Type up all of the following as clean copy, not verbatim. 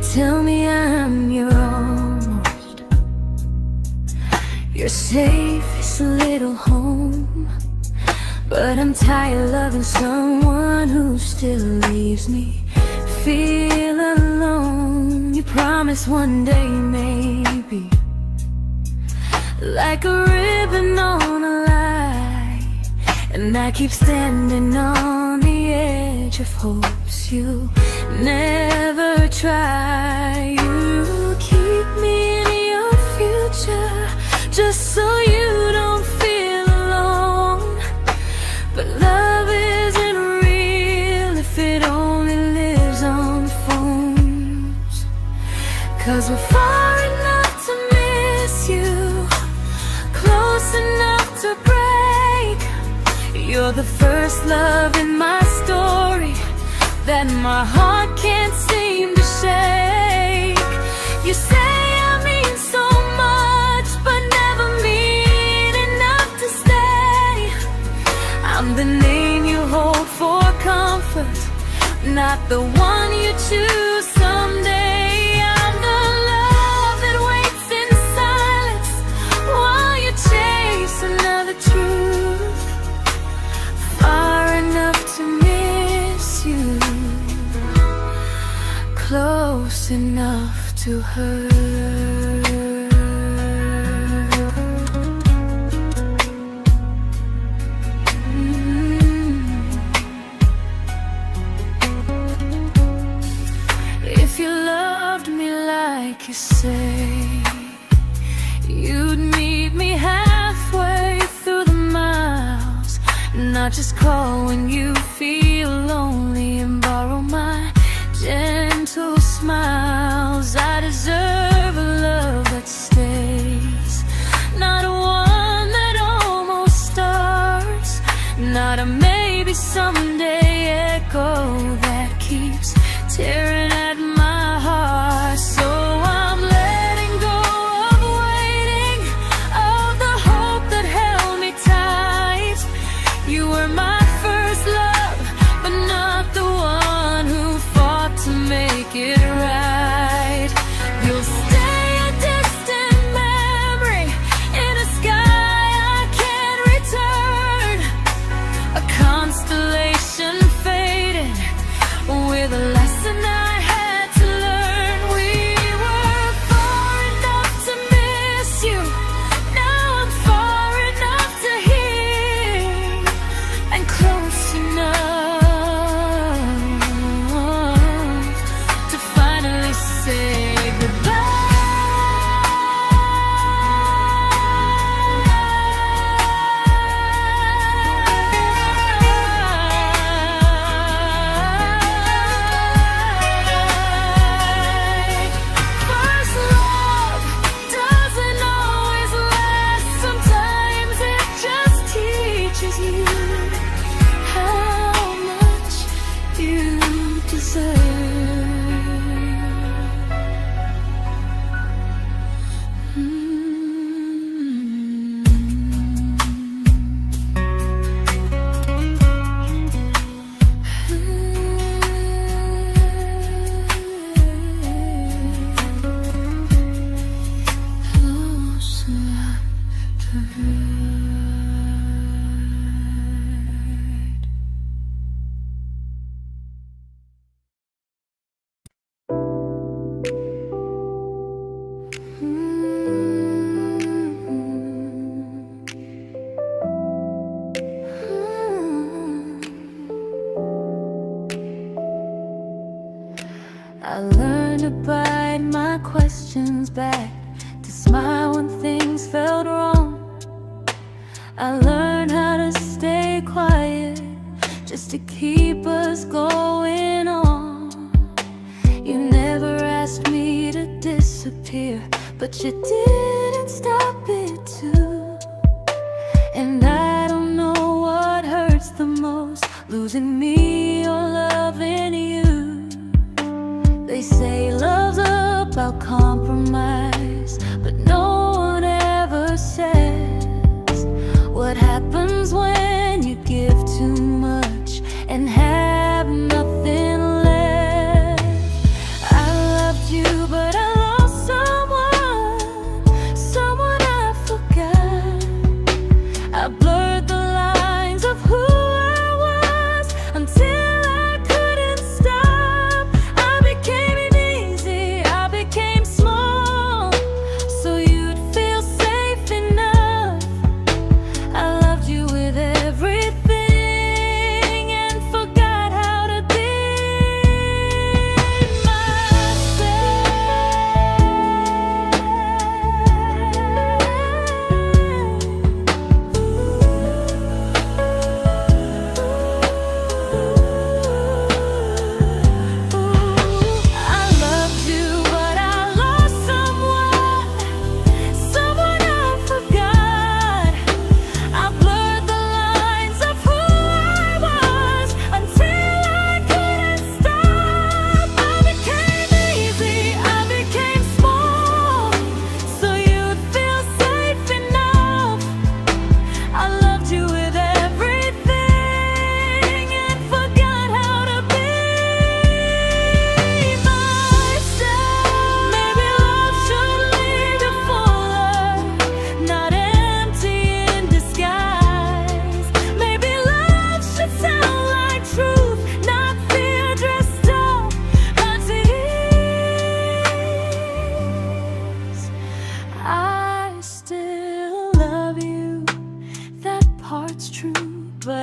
tell me I'm your almost, your safest little home. But I'm tired loving someone who still leaves me feel alone. You promise one day maybe, like a ribbon on a line, and I keep standing on the edge of hopes you never try. You keep me in your future just so you don't feel alone. But love isn't real if it only lives on phones. 'Cause we're far enough to miss you, close enough to break. You're the first love in my story that my heart can't seem to shake. You say I mean so much, but never mean enough to stay. I'm the name you hold for comfort, not the one you choose someday. I'm the love that waits in silence while you chase another truth. Far enough to miss you, close enough to hurt. If you loved me like you say, you'd meet me halfway through the miles, not just call when you feel lonely and borrow my gentle smiles. I deserve a love that stays, not one that almost starts, not a maybe someday echo that keeps tearing at my heart. So I'm letting go of waiting, of the hope that held me tight. You were my first love, but not the one who fought to make it right. You'll stay a distant memory in a sky I can't return, a constellation faded with a lesson I had to learn. We were far enough to miss you, now I'm far enough to hear, and close enough to finally say goodbye. First love doesn't always last, sometimes it just teaches you how much you deserve. Close enough to hurt. I learned to bite my questions back, to smile when things felt wrong. I learned how to stay quiet just to keep us going on. You never asked me to disappear, but you didn't stop it too. And I don't know what hurts the most, losing me or loving you. They say love's about compromise, but no one ever says what happens when you give too much and have nothing left. I loved you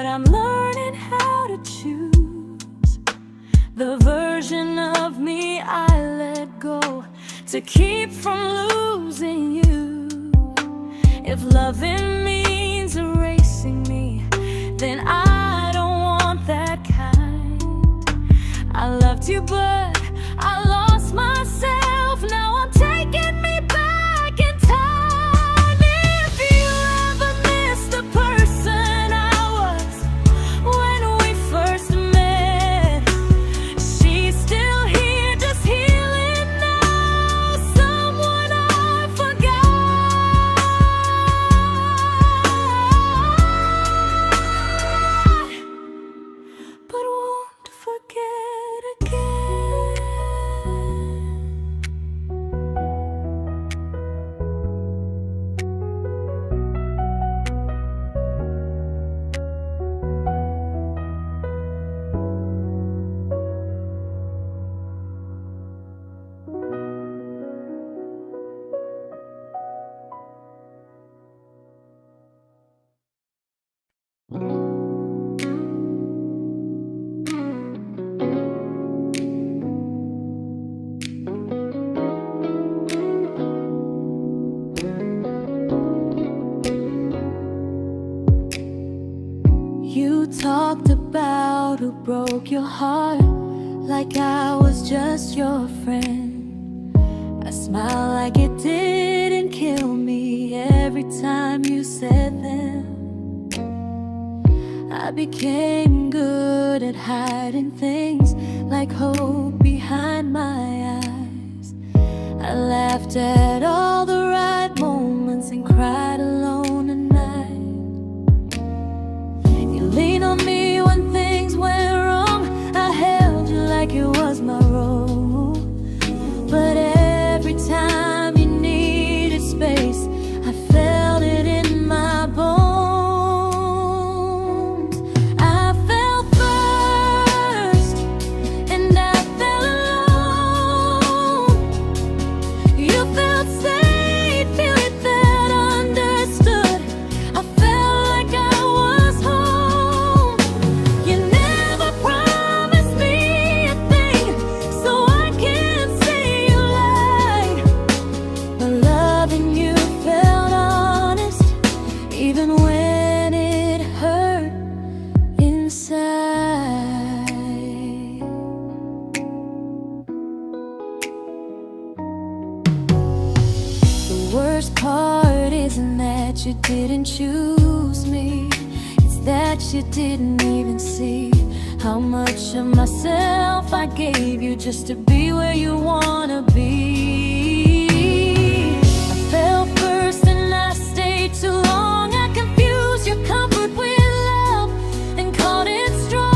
I'm learning how to choose the version of me I let go to keep from losing you. If loving means erasing me, then I don't want that kind. I loved you, but I lost myself. Now I'm taking me back in time. If you ever miss the person I was when we first met, she's still here, just healing now. Someone I forgot, but won't forget again. You talked about who broke your heart, like I was just your friend. I smiled like it didn't kill me every time you said them. I became good at hiding things like hope behind my eyes. I laughed at all the right moments and cried alone at night. You leaned on me when things went wrong. I held you like it was my role. But every time you needed space, I felt it in my bones. I fell first, and I fell alone. You felt safe, feeling that understood. I felt like I was home. You never promised me a thing, so I can't say you lied. But loving you felt honest, even when it hurt inside. The worst part isn't that you didn't choose me, it's that you didn't even see how much of myself I gave you just to be where you wanna be. I fell first and I stayed too long. I confused your comfort with love and called it strong.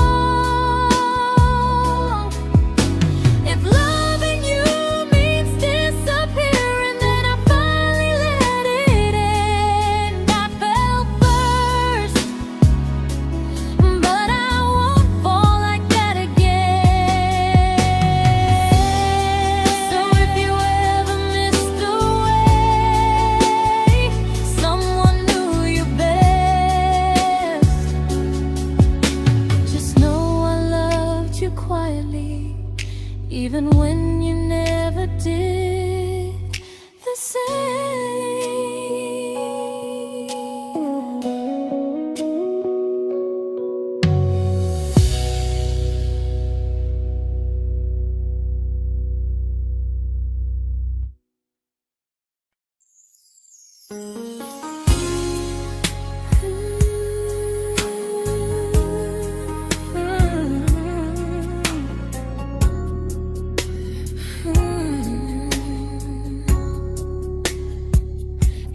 If loving you means disappearing, then I finally let it end. I fell first, but I won't fall like that again. So if you ever missed the way someone knew you best, just know I loved you quietly, even when you never did the same.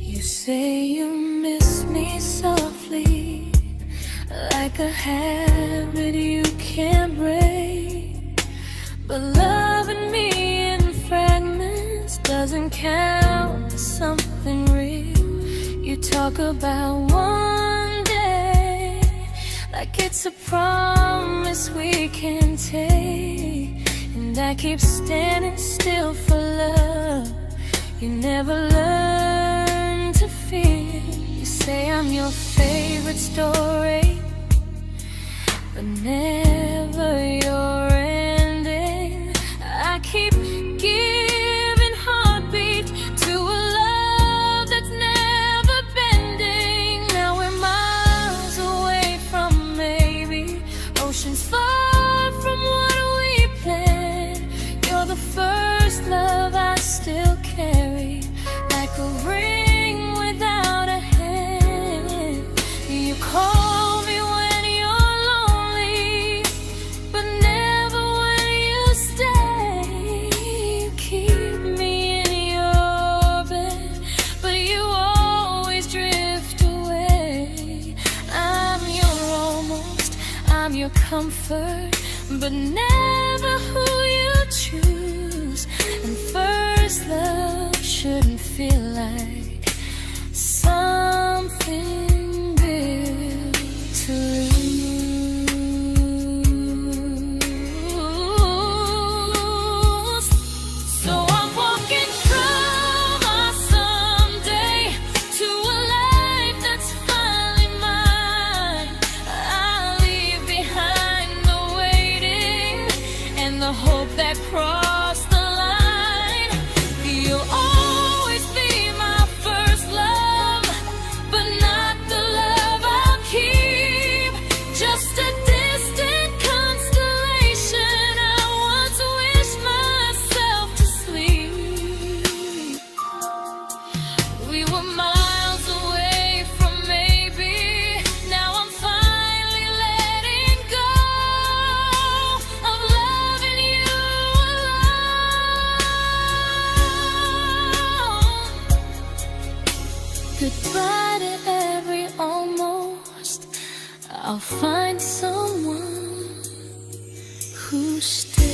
You say you miss me softly, like a habit you can't break. But loving me in fragments doesn't count as something real. You talk about one day like it's a promise we can take, and I keep standing still for love. You never learn to feel. You say I'm your favorite story, but never your ending. I keep giving heartbeat to a love that's never bending. Now we're miles away from maybe, oceans far from what we planned. You're the first love I still carry, like a ring without a hand. You call me when you're lonely, but never when you stay. You keep me in your bed, but you always drift away. I'm your almost, I'm your comfort, but never who you choose. And first love shouldn't feel like something built to lose. So I'm walking through my someday to a life that's finally mine. I'll leave behind the waiting and the hope that crossed the line. You'll always be my first love, but not the love I'll keep. Just a distant constellation I once wished myself to sleep. We were miles away from maybe, now I'm finally letting go of loving you alone. Goodbye to every almost, I'll find someone who stays.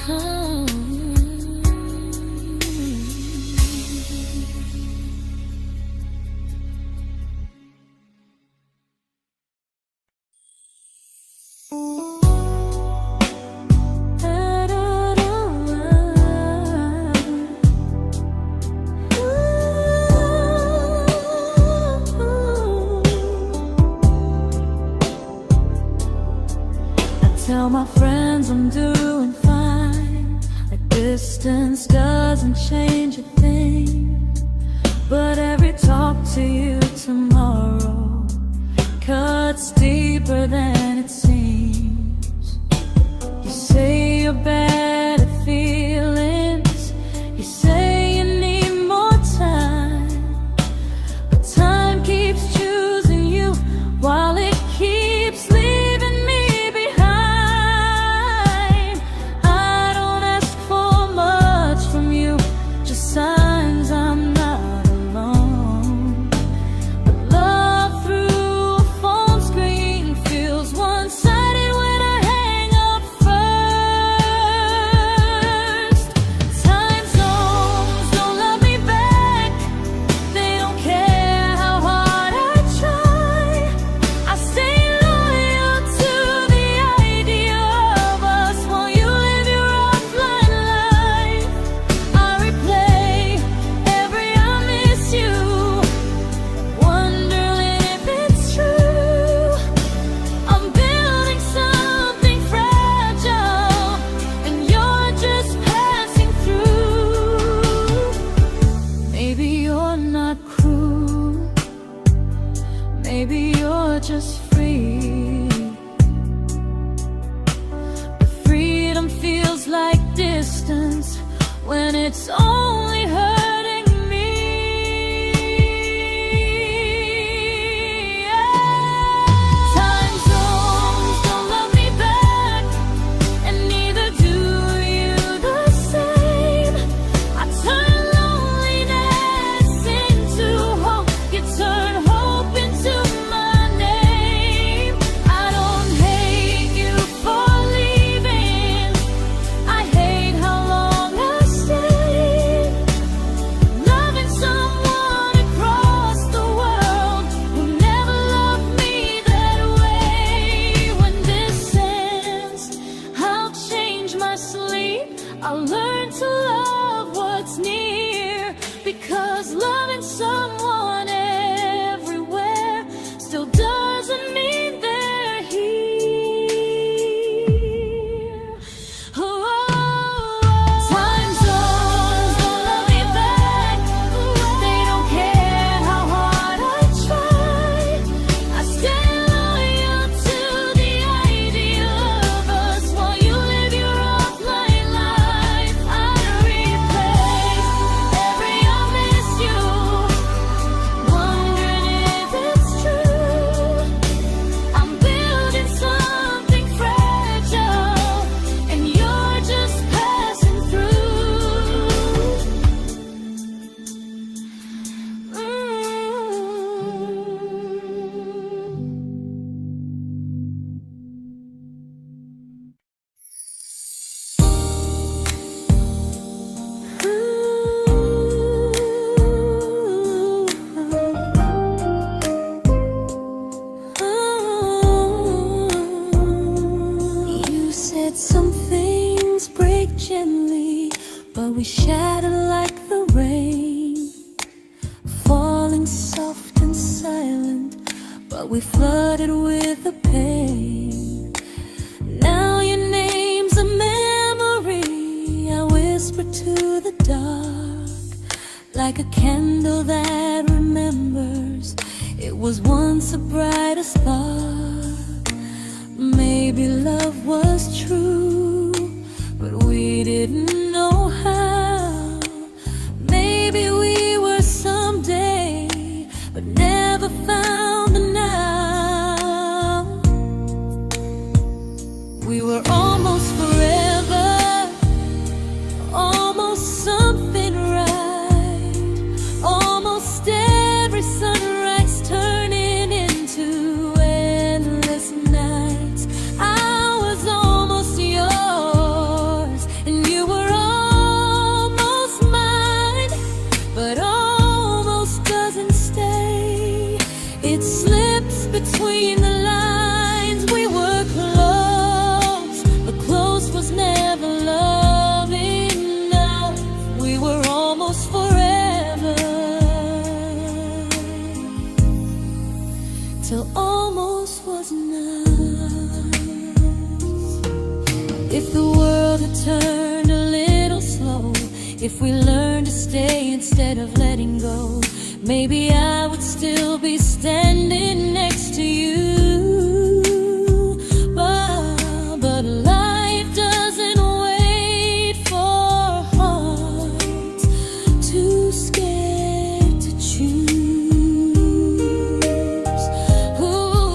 Oh. Tell my friends I'm doing fine, like distance doesn't change a thing. But every talk to you tomorrow cuts deeper than it seems. You say you're bad at feelings, you say you need more time, but time keeps choosing you while it keeps leaving me behind. I don't ask for much from you, just signs I'm not alone. But love through a phone screen feels one-sided when I hang up first. Time zones don't love me back, they don't care how hard I try. I stay loyal to the idea of us while you live your offline life. I replay every I miss you, wondering if it's true. I'm building something fragile, and you're just passing through. Maybe you're not cruel, maybe you're just free. But freedom feels like distance when it's only hurting me. Time zones don't love me back, and neither do you the same. I turn loneliness into hope, you turn hope into my name. I don't hate you for leaving, I hate how long I stayed. we shattered like the rain, falling soft and silent, but we flooded with the pain. Now your name's a memory I whisper to the dark, like a candle that remembers it was once a brighter spark. Maybe love was true, but we didn't know how. Maybe we were someday, but never found the now. We were almost forever, almost something right, almost every sunrise turning into endless nights. I was almost yours, and you were almost mine, but almost doesn't stay. It slips between the lines. We were close, but close was never love enough. We were almost forever, till almost was enough. If the world had turned a little slow, if we learned to stay instead of letting go, maybe I would still be standing next to you. But life doesn't wait for hearts too scared to choose. Ooh,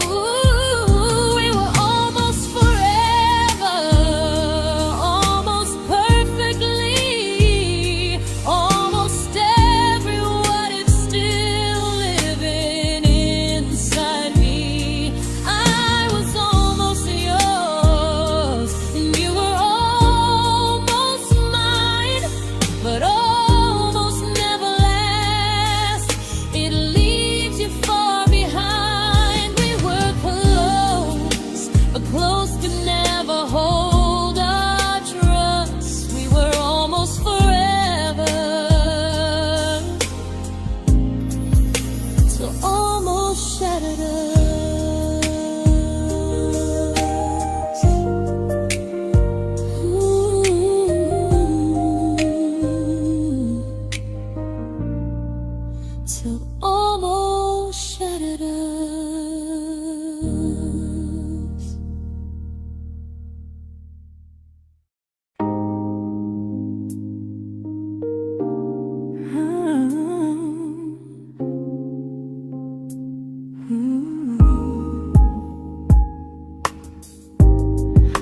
we were almost forever, almost perfectly, almost every what if still living inside me. I was almost yours, and you were almost mine, but almost never lasts. It leaves you far behind. We were close, but close could never hold our trust. We were almost forever, till almost shattered us. Ooh, till almost shattered us.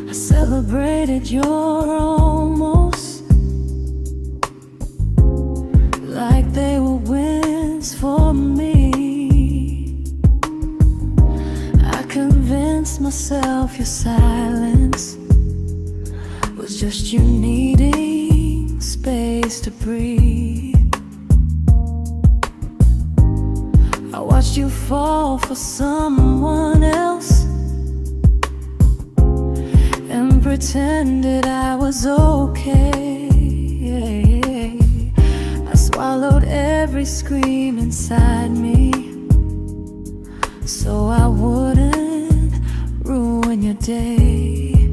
I celebrated your almost like they were wins for me. I convinced myself your silence was just you needing space to breathe. I watched you fall for someone else and pretended I was okay. I swallowed every scream inside me so I wouldn't ruin your day.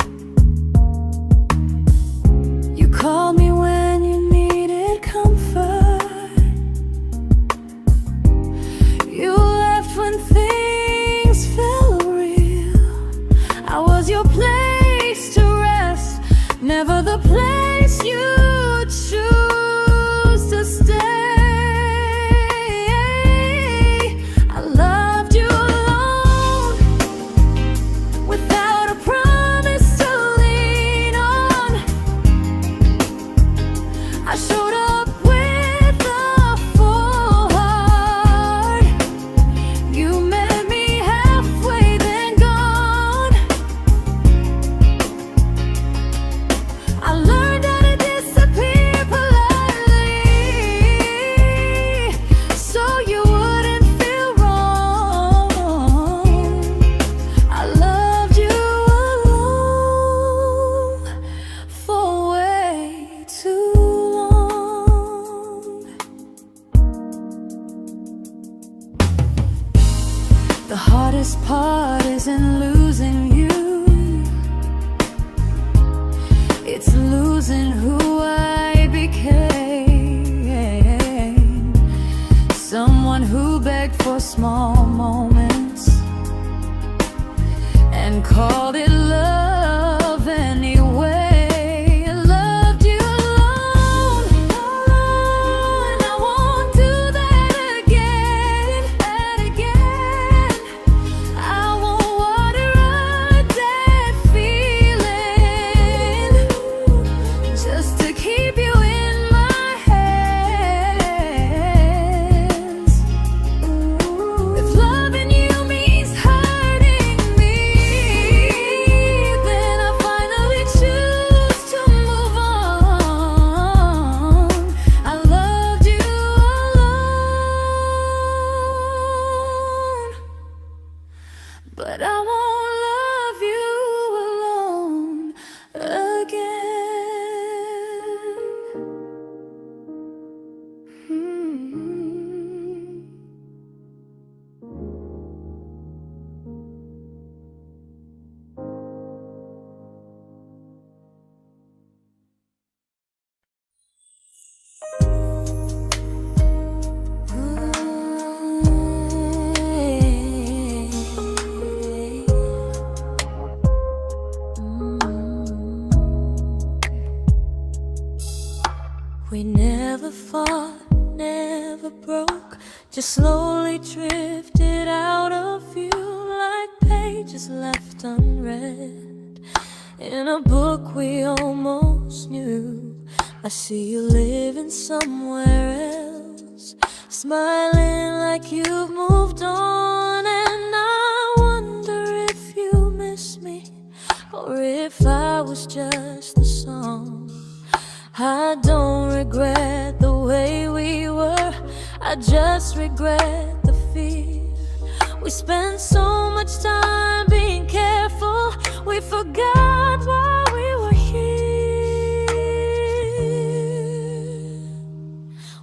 You called me when you needed comfort. You left when things felt real. I was your place to rest, never the place you choose to stay. I loved you alone, without a promise to lean on. I showed up with a full heart. You met me halfway, then gone. I learned how to disappear heart isn't losing you, it's losing who I became. Someone who begged for small moments and called it love anyway. Loved you alone, and I won't do that again, and again. I won't water a dead feeling just to keep you in my hands. If loving you means hurting me, then I finally choose to move on. I loved you alone, but I won't love you alone again. We never fought, never broke, just slowly drifted out of view like pages left unread in a book we almost knew. I see you living somewhere else, smiling like you've moved on, and I wonder if you miss me or if I was just a song. I don't regret the way we were, I just regret the fear. We spent so much time being careful, we forgot why we were here.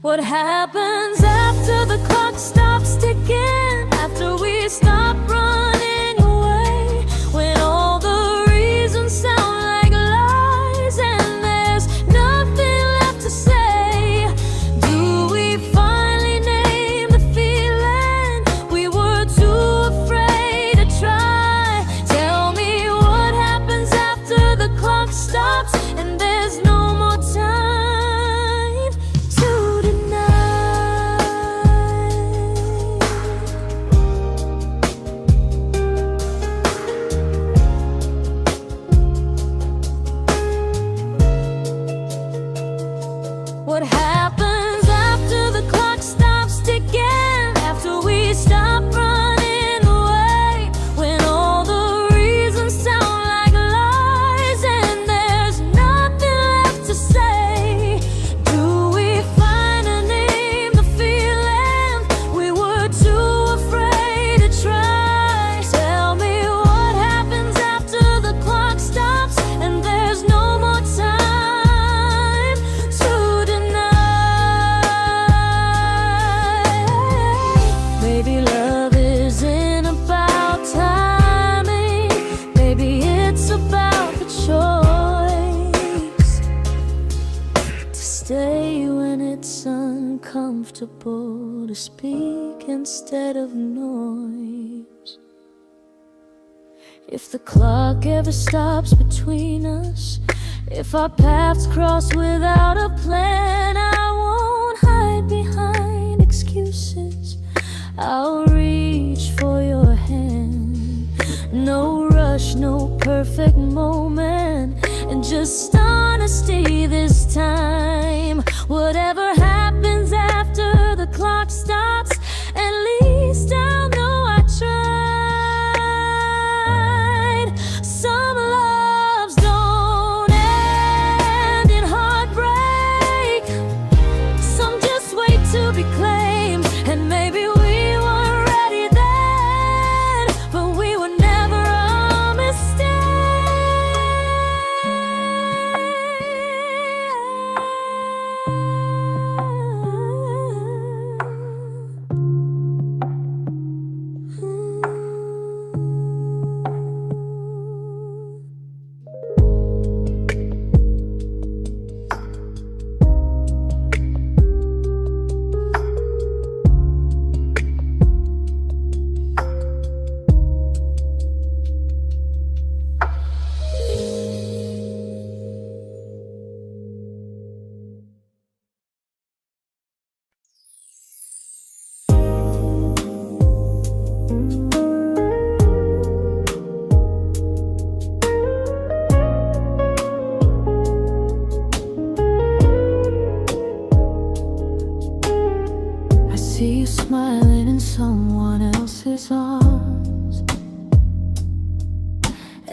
What happens after the clock stops ticking, after we stop running away, when all the reasons sound like lies and there's nothing left to say? Do we finally name the feeling we were too afraid to try? Tell me what happens after the clock stops and there's no more time to deny. What happens after the clock stops ticking, after we stop running away, when all the reasons sound like lies and there's nothing left to say? Do we finally name the feeling we were too afraid to try? Tell me what happens after the clock stops and there's no more time to deny. Maybe love isn't about timing, maybe it's about the choice to stay when it's uncomfortable, to speak instead of noise. If the clock ever stops between us, if our paths cross without a plan, I won't hide behind excuses, I'll reach for your hand. No rush, no perfect moment, and just honesty this time. Whatever happens after the clock stops, at least I'll know I tried. Some loves don't end in heartbreak, some just wait to be claimed, and maybe we weren't ready then, but we were never a mistake.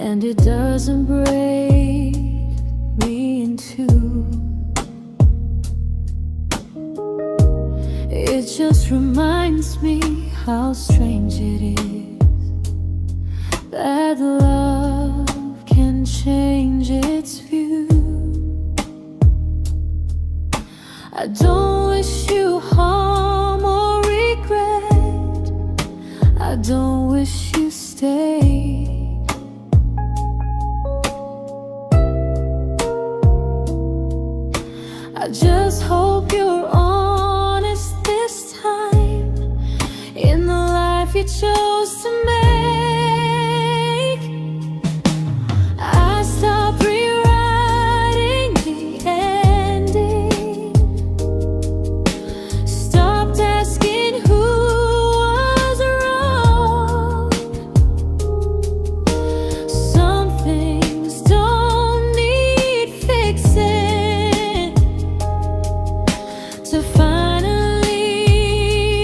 and it doesn't break me in two. It just reminds me how strange it is that love can change its view. I don't wish you harm or regret. I don't wish you stay. I just hope you're honest this time in the life you chose to make. I stopped rewriting the ending, stopped asking who was wrong. Some things don't need fixing to finally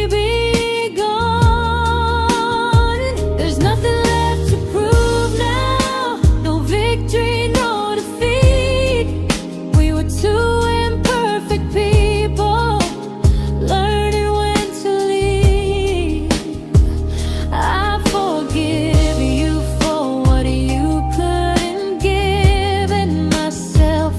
be gone. There's nothing left to prove now, no victory, no defeat. We were two imperfect people, learning when to leave. I forgive you for what you couldn't give, and myself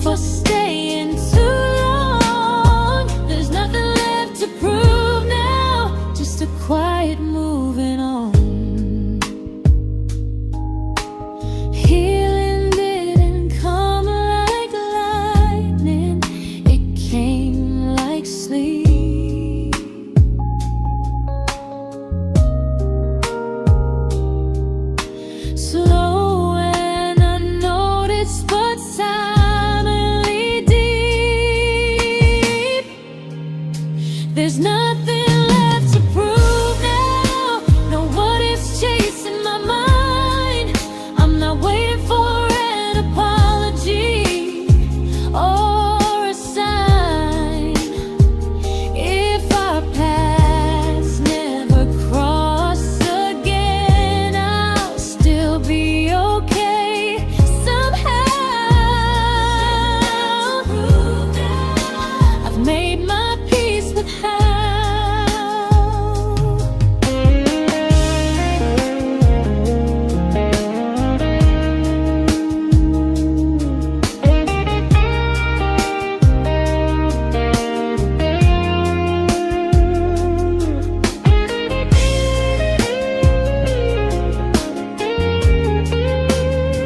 for staying too long. There's nothing left to prove now, just a quiet moving on. Healing didn't come like lightning, it came like sleep. Slow and unnoticed, but silently deep. There's nothing left to prove now, no what ifs chasing my mind. I'm not waiting for an apology or a sign. If our paths never cross again, I'll still be okay somehow. I've made my peace with how.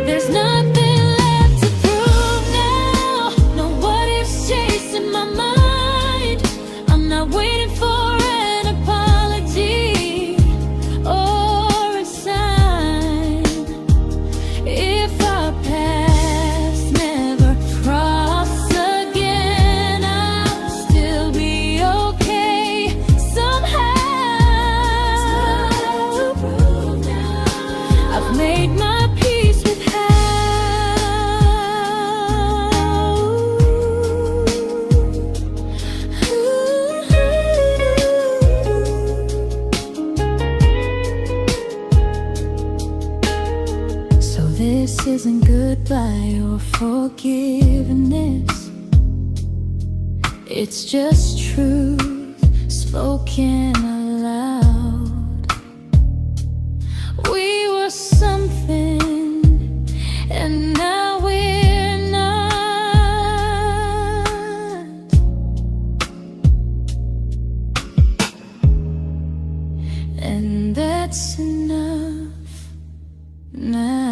There's nothing left to prove now, no what ifs chasing my mind. I'm not waiting for an apology or a sign. If our paths never cross again, I'll still be okay somehow. I've made my peace with how. So this isn't goodbye or forgiveness, it's just truth spoken aloud. We were something, and now we're not. And that's enough now.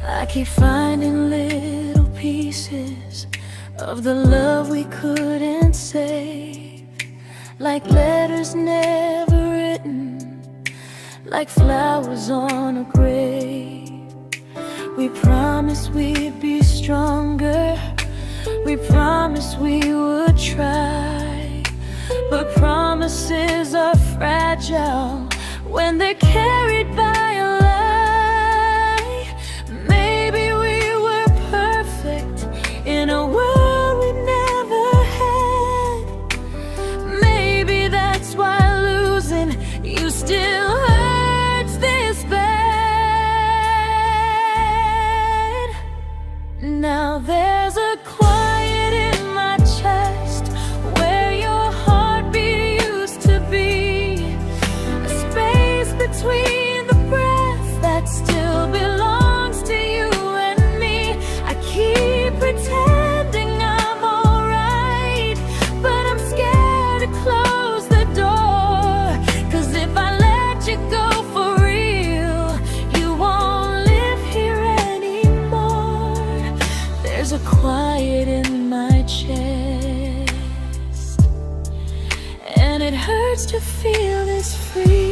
I keep finding little pieces of the love we couldn't save, like letters never written, like flowers on a grave. We promised we'd be stronger, We promised we would try, but promises are fragile when they're carried by a lie. Maybe we were perfect in a world we never had. Maybe that's why losing you still hurts this bad. Now there's a quiet in my chest where your heartbeat used to be, a space between the breath that still belongs to you and me. I keep pretending I'm alright, but I'm scared to close the door. 'Cause if I let you go for real, you won't live here anymore. There's a quiet in my chest, and it hurts to feel this free.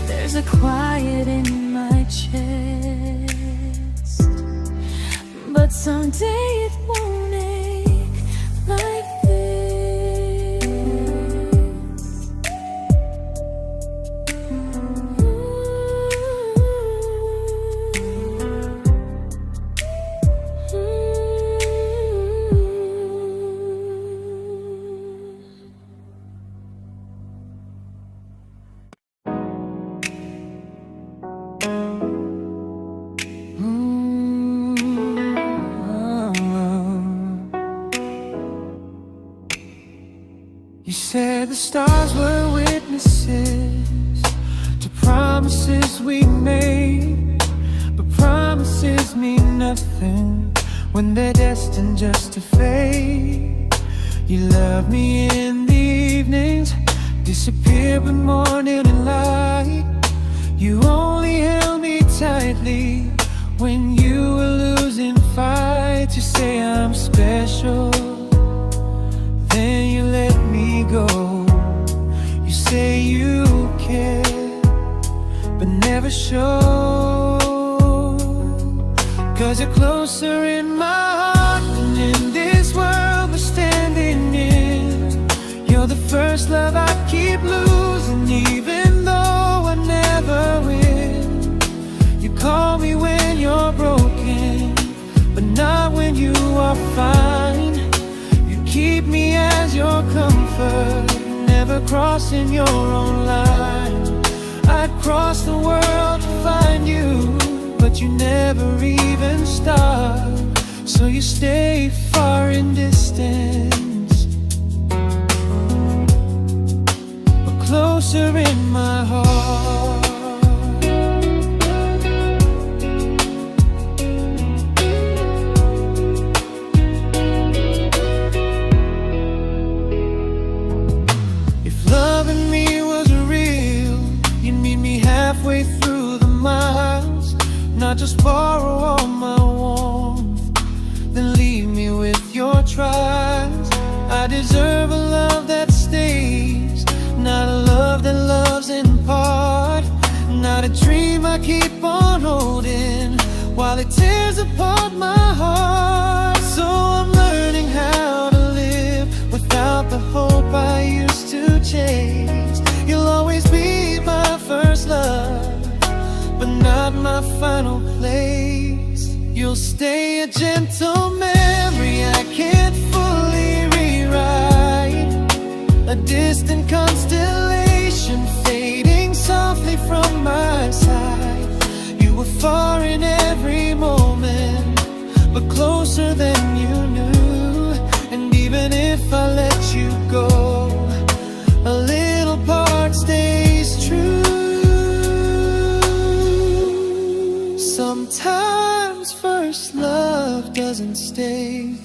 There's a quiet in my chest, but someday it won't ache like this. You said the stars were witnesses to promises we made, but promises mean nothing when they're destined just to fade. You love me in the evenings, disappear when morning and light. You only held me tightly when you were losing fights. You say I'm special, then you let me go. You say you care, but never show. 'Cause you're closer in my heart than in this world we're standing in. You're the first love I keep losing, even though I never win. You call me when you're broken, but not when you are fine. Keep me as your comfort, never crossing your own line. I'd cross the world to find you, but you never even start. So you stay far in distance, but closer in my heart. Halfway through the miles, not just borrow all my warmth, then leave me with your trials. I deserve a love that stays, not a love that loves in part. Not a dream I keep on holding while it tears apart my heart. So I'm learning how to live without the hope I used to chase. You'll always be my first love, but not my final place. You'll stay a gentle memory distant constellation fading softly from my side. You were far in every moment, but closer than you knew. And even if I let you go, a little part stays true. Sometimes first love doesn't stay,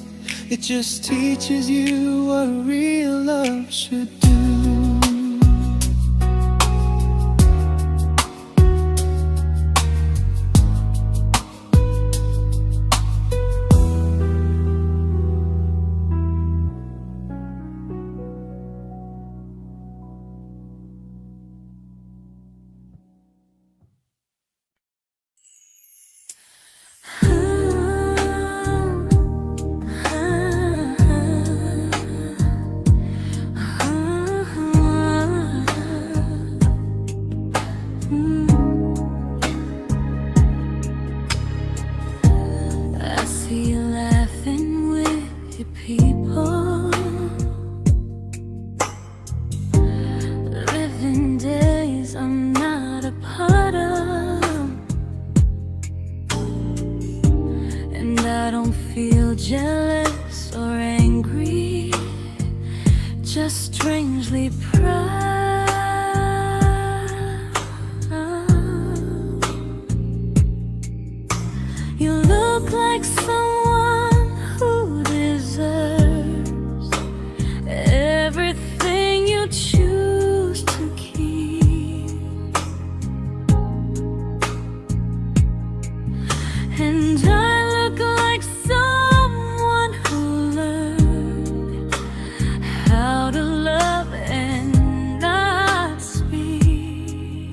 it just teaches you what real love should do. Jealous or angry, just strangely proud. You look like someone who deserves everything you choose to keep. And I look like someone who learned how to love and not speak.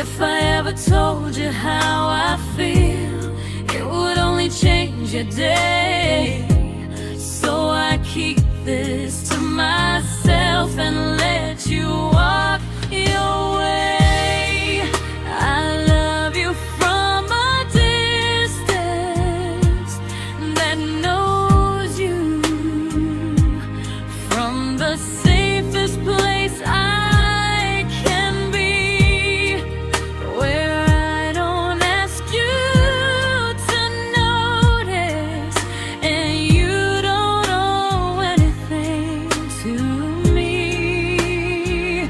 If I ever told you how I feel, it would only change your day. So I keep this to myself and let you walk your way. I love you from a distance that knows you, from the safest place I can be, where I don't ask you to notice and you don't owe anything to me.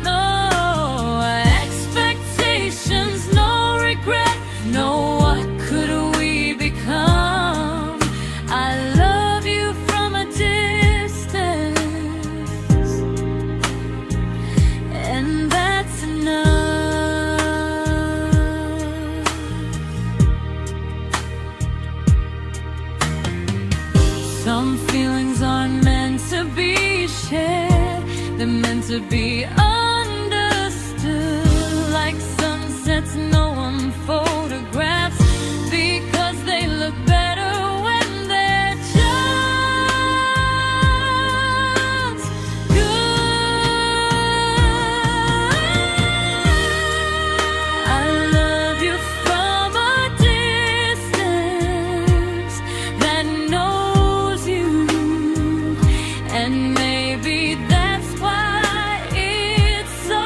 No expectations, no regret, no what could we become. I love you from a distance, and that's enough. Some feelings aren't meant to be shared, they're meant to be understood. Like sunsets no one photographs, because they look better when they're just good. I love you from a distance that knows you, and maybe that's why it's so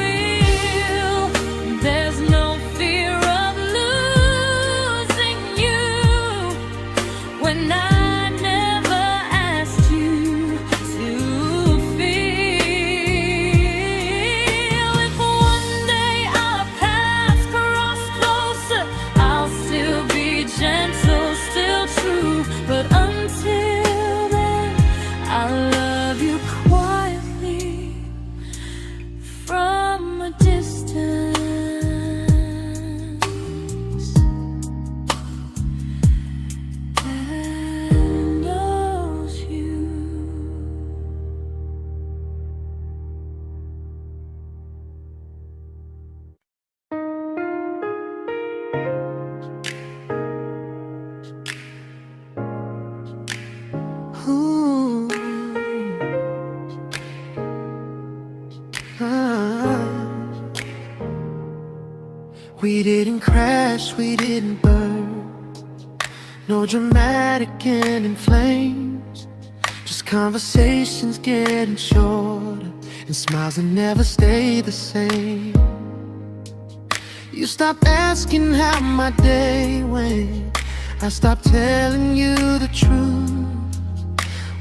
real. There's no fear of losing you when I never asked you to feel. If one day our paths cross closer, I'll still be gentle, still true. But until then, I love you quietly from a distance that knows you. Ooh. Ah. We didn't crash, we didn't burn. No dramatic ending flames, just conversations getting shorter, and smiles that never stay the same. You stopped asking how my day went, I stopped telling you the truth.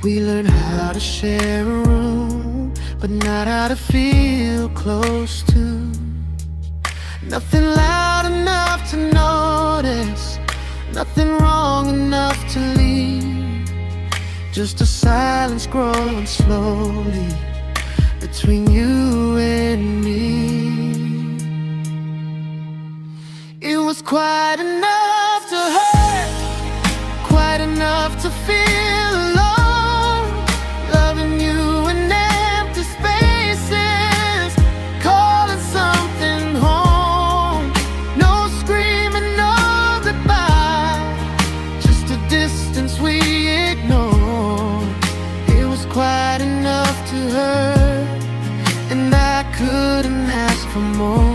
We learned how to share a room, but not how to feel close to. Nothing loud enough to notice, nothing wrong enough to leave. Just a silence growing slowly between you and me. It was quite enough to hurt, quite enough to feel alone. Loving you in empty spaces, calling something home. No screaming, no goodbye, just a distance we ignored. It was quite enough to hurt, and I couldn't ask for more.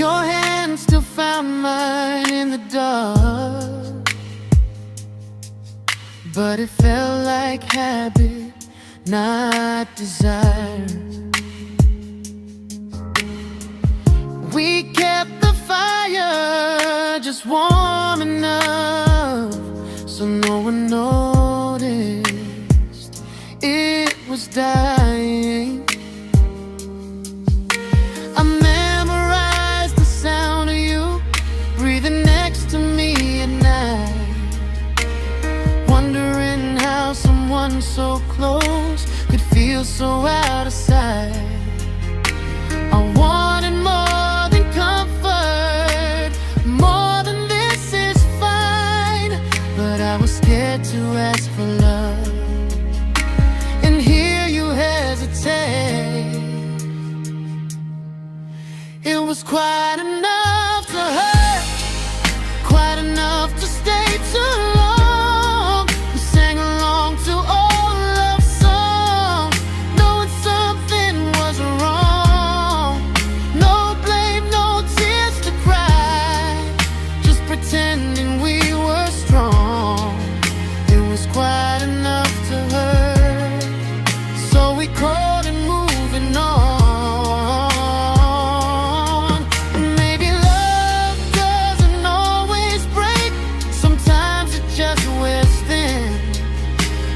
Your hand still found mine in the dark, but it felt like habit, not desire. We kept the fire just warm enough so no one noticed it was dying. I memorized the sound of you breathing next to me at night, wondering how someone so close could feel so out of sight. I wanted more than comfort, more than this is fine, but I was scared to ask for love, and here you hesitate. It was quite enough to hurt, quite enough to stay too long. We sang along to old love songs, knowing something was wrong. No blame, no tears to cry, just pretending we were strong. It was quite enough to hurt, so we called it moving on.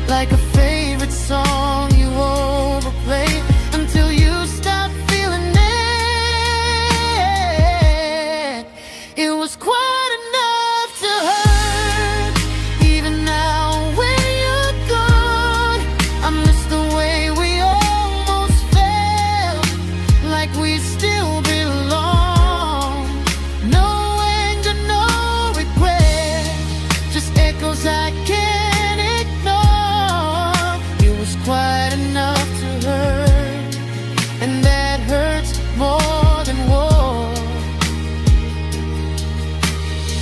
Like a favorite song you overplay until you stop feeling it. It was quite enough to hurt. Even now when you're gone, I miss the way we almost felt, like we still belong. No anger, no regret, just echoes I can't ignore. Quite enough to hurt, and that hurts more than war.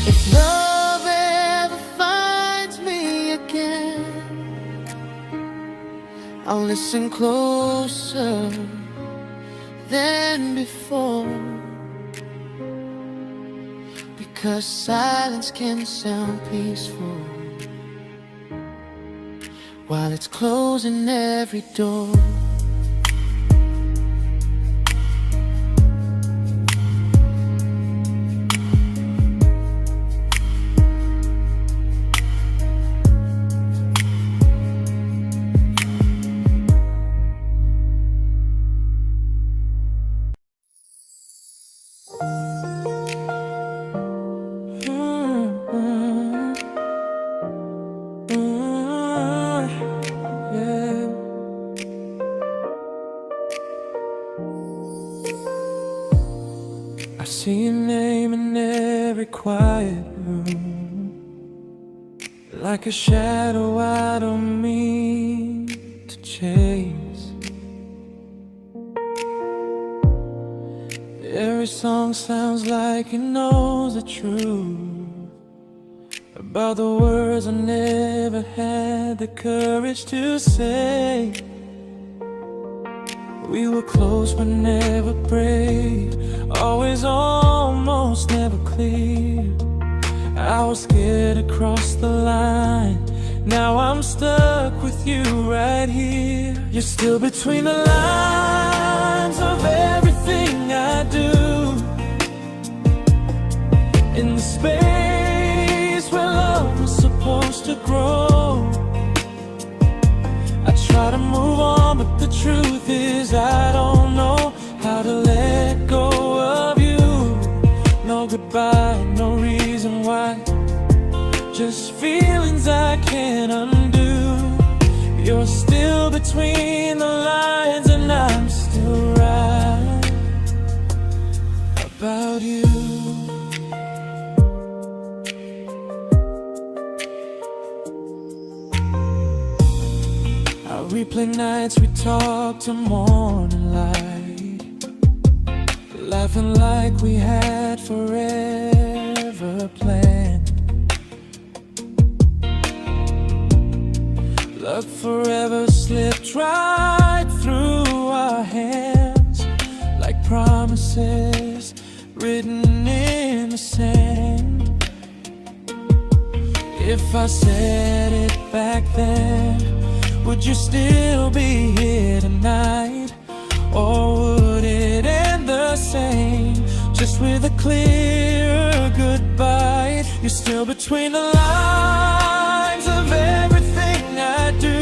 If love ever finds me again, I'll listen closer than before, because silence can sound peaceful while it's closing every door. I see your name in every quiet room, like a shadow I don't mean to chase. Every song sounds like it knows the truth about the words I never had the courage to say. We were close but never brave, always almost, never close. clear. I was scared to cross the line. Now I'm stuck with you right here. You're still between the lines of everything I do. In the space where love was supposed to grow. I try to move on, but the truth is I don't know how to let go of you. No goodbye, no reason why. Just feelings I can't undo. You're still between the lines, and I'm still right about you. I replay nights we talk till morning light, laughing like we had forever planned. Luck forever slipped right through our hands, like promises written in the sand. If I said it back then, would you still be here tonight? Or would it end the same, just with a clear goodbye? You're still between the lines of everything I do.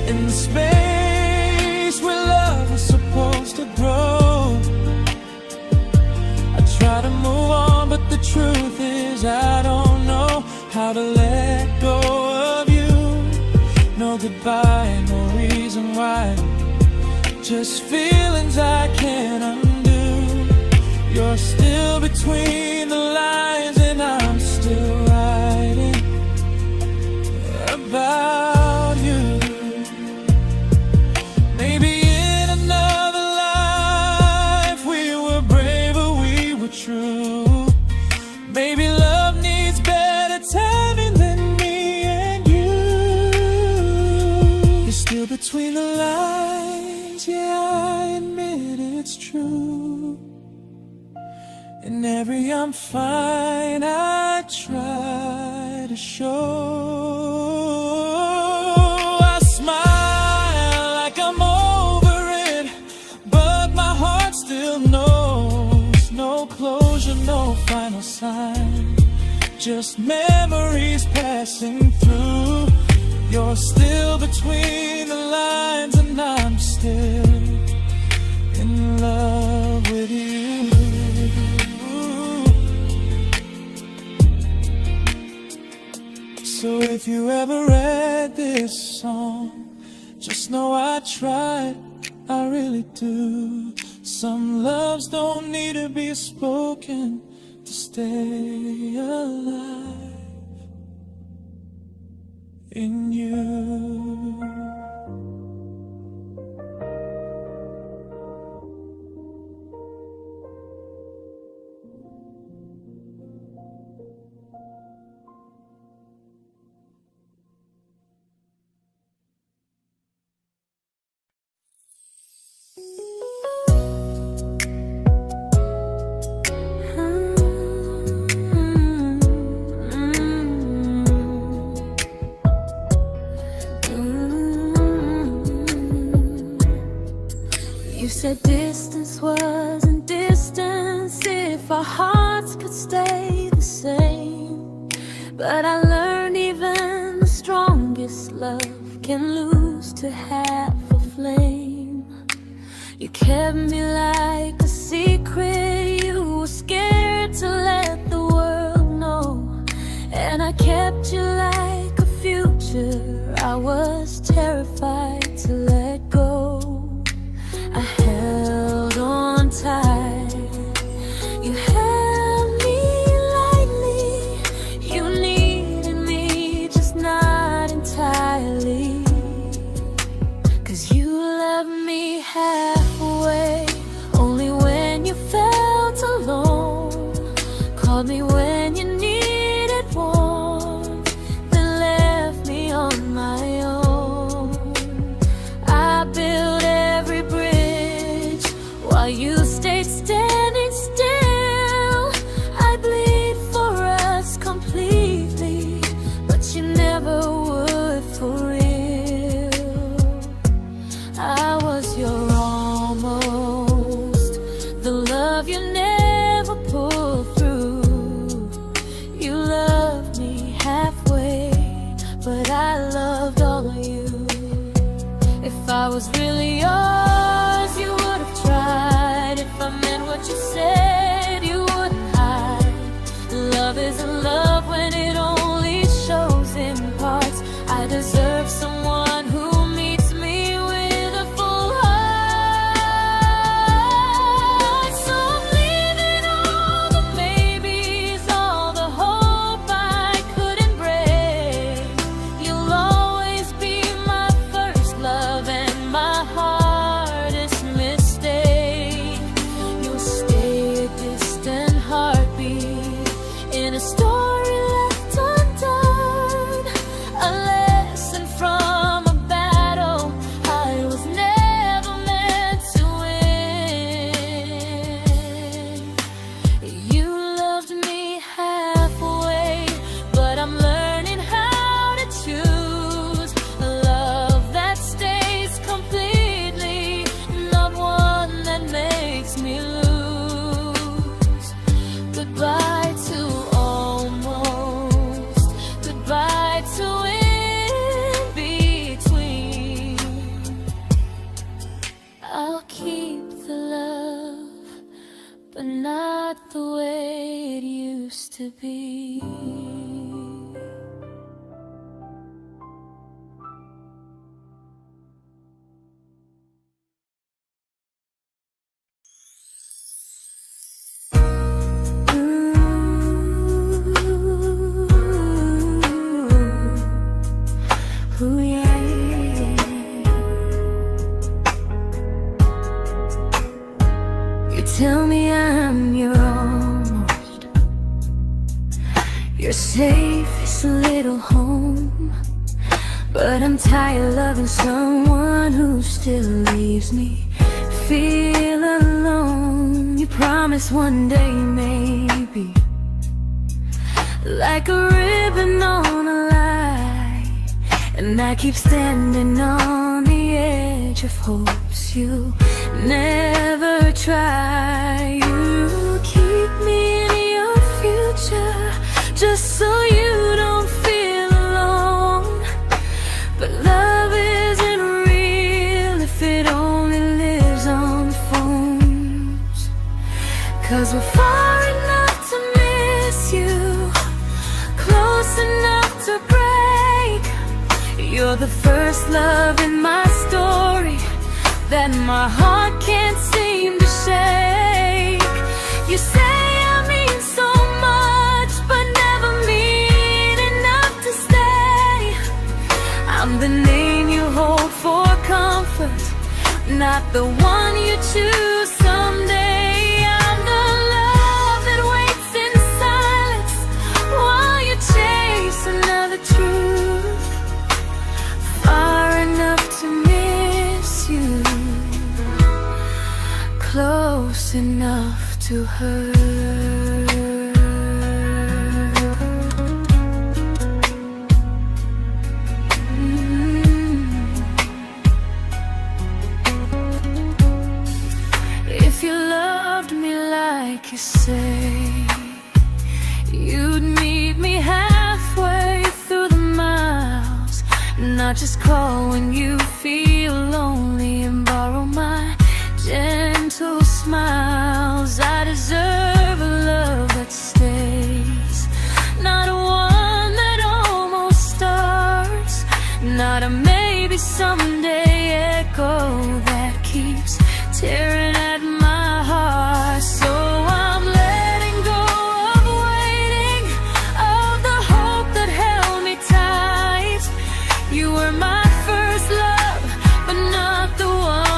In the space where love was supposed to grow. I try to move on, but the truth is I don't know how to let go of you. No goodbye, no reason why. Just feelings I can't undo. You're still between the lines, and I'm still writing about you. Maybe in another life we were braver, we were true. Maybe love needs better timing than me and you. You're still between the lines, yeah, I admit it's true. In every I'm fine I try to show. I smile like I'm over it, but my heart still knows. No closure, no final sign, just memories passing through. You're still between the lines, and I'm still in love with you. So if you ever read this song, just know I tried, I really do. Some loves don't need to be spoken to stay alive in you. You said distance wasn't distance if our hearts could stay the same. But I learned even the strongest love can lose to half a flame. You kept me like a secret you were scared to let the world know. And I kept you like a future I was terrified to let go. I held on tight, you held me lightly. You needed me, just not entirely. 'Cause you loved me halfway, only when you felt alone. Called me when you needed warmth, then left me on my own. I built every bridge while you stayed standing still. love you never pulled through. You loved me halfway, but I loved all of you. If I was really yours, you would have tried. If I meant what you said, you wouldn't hide. Love isn't love when it only shows in parts. I deserve someone who meets me with a full heart. So I'm leaving all the maybes, all the hope I couldn't break. You'll always be my first love and my hardest mistake. You'll stay a distant heartbeat in a story left undone, a lesson from a battle I was never meant to win. You loved me halfway, but I'm learning how to choose a love that stays completely, not one that makes me lose. Goodbye to almost, goodbye to in between. I'll keep the love, but not the way it used to be. Ooh, yeah, yeah. You tell me I'm your almost, your safest little home, but I'm tired loving someone who still leaves me feel alone. You promise one day maybe, like a ribbon on a line, and I keep standing on the edge of hopes you never try. You keep me in your future just so you don't feel alone. But love isn't real if it only lives on phones. 'Cause we're far enough to miss you, close enough to break. You're the first love in my story that my heart can't seem to shake. You say I mean so much, but never mean enough to stay. I'm the name you hold for comfort, not the one you choose someday. I'm the love that waits in silence while you chase another truth. Far enough to miss you, close enough to hurt. If you loved me like you say, you'd meet me halfway through the miles, not just call when you feel lonely and borrow my gentle smiles. I deserve a love that stays, not one that almost starts, not a maybe someday echo that keeps tearing at my heart. So I'm letting go of waiting, of the hope that held me tight. You were my first love, but not the one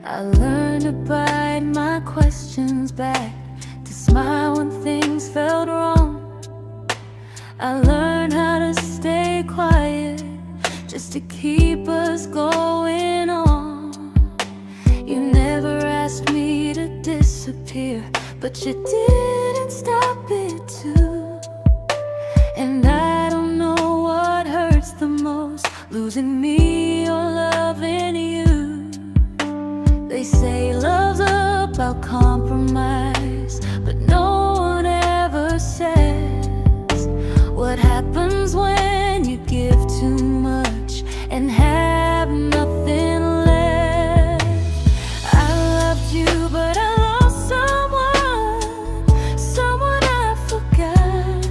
I learned to bite my questions back, to smile when things felt wrong. I learned how to stay quiet, just to keep us going on. You never asked me to disappear, but you didn't stop it too. And I don't know what hurts the most, losing me or loving you. They say love's about compromise, but no one ever says what happens when you give too much and have nothing left. I loved you, but I lost someone I forgot.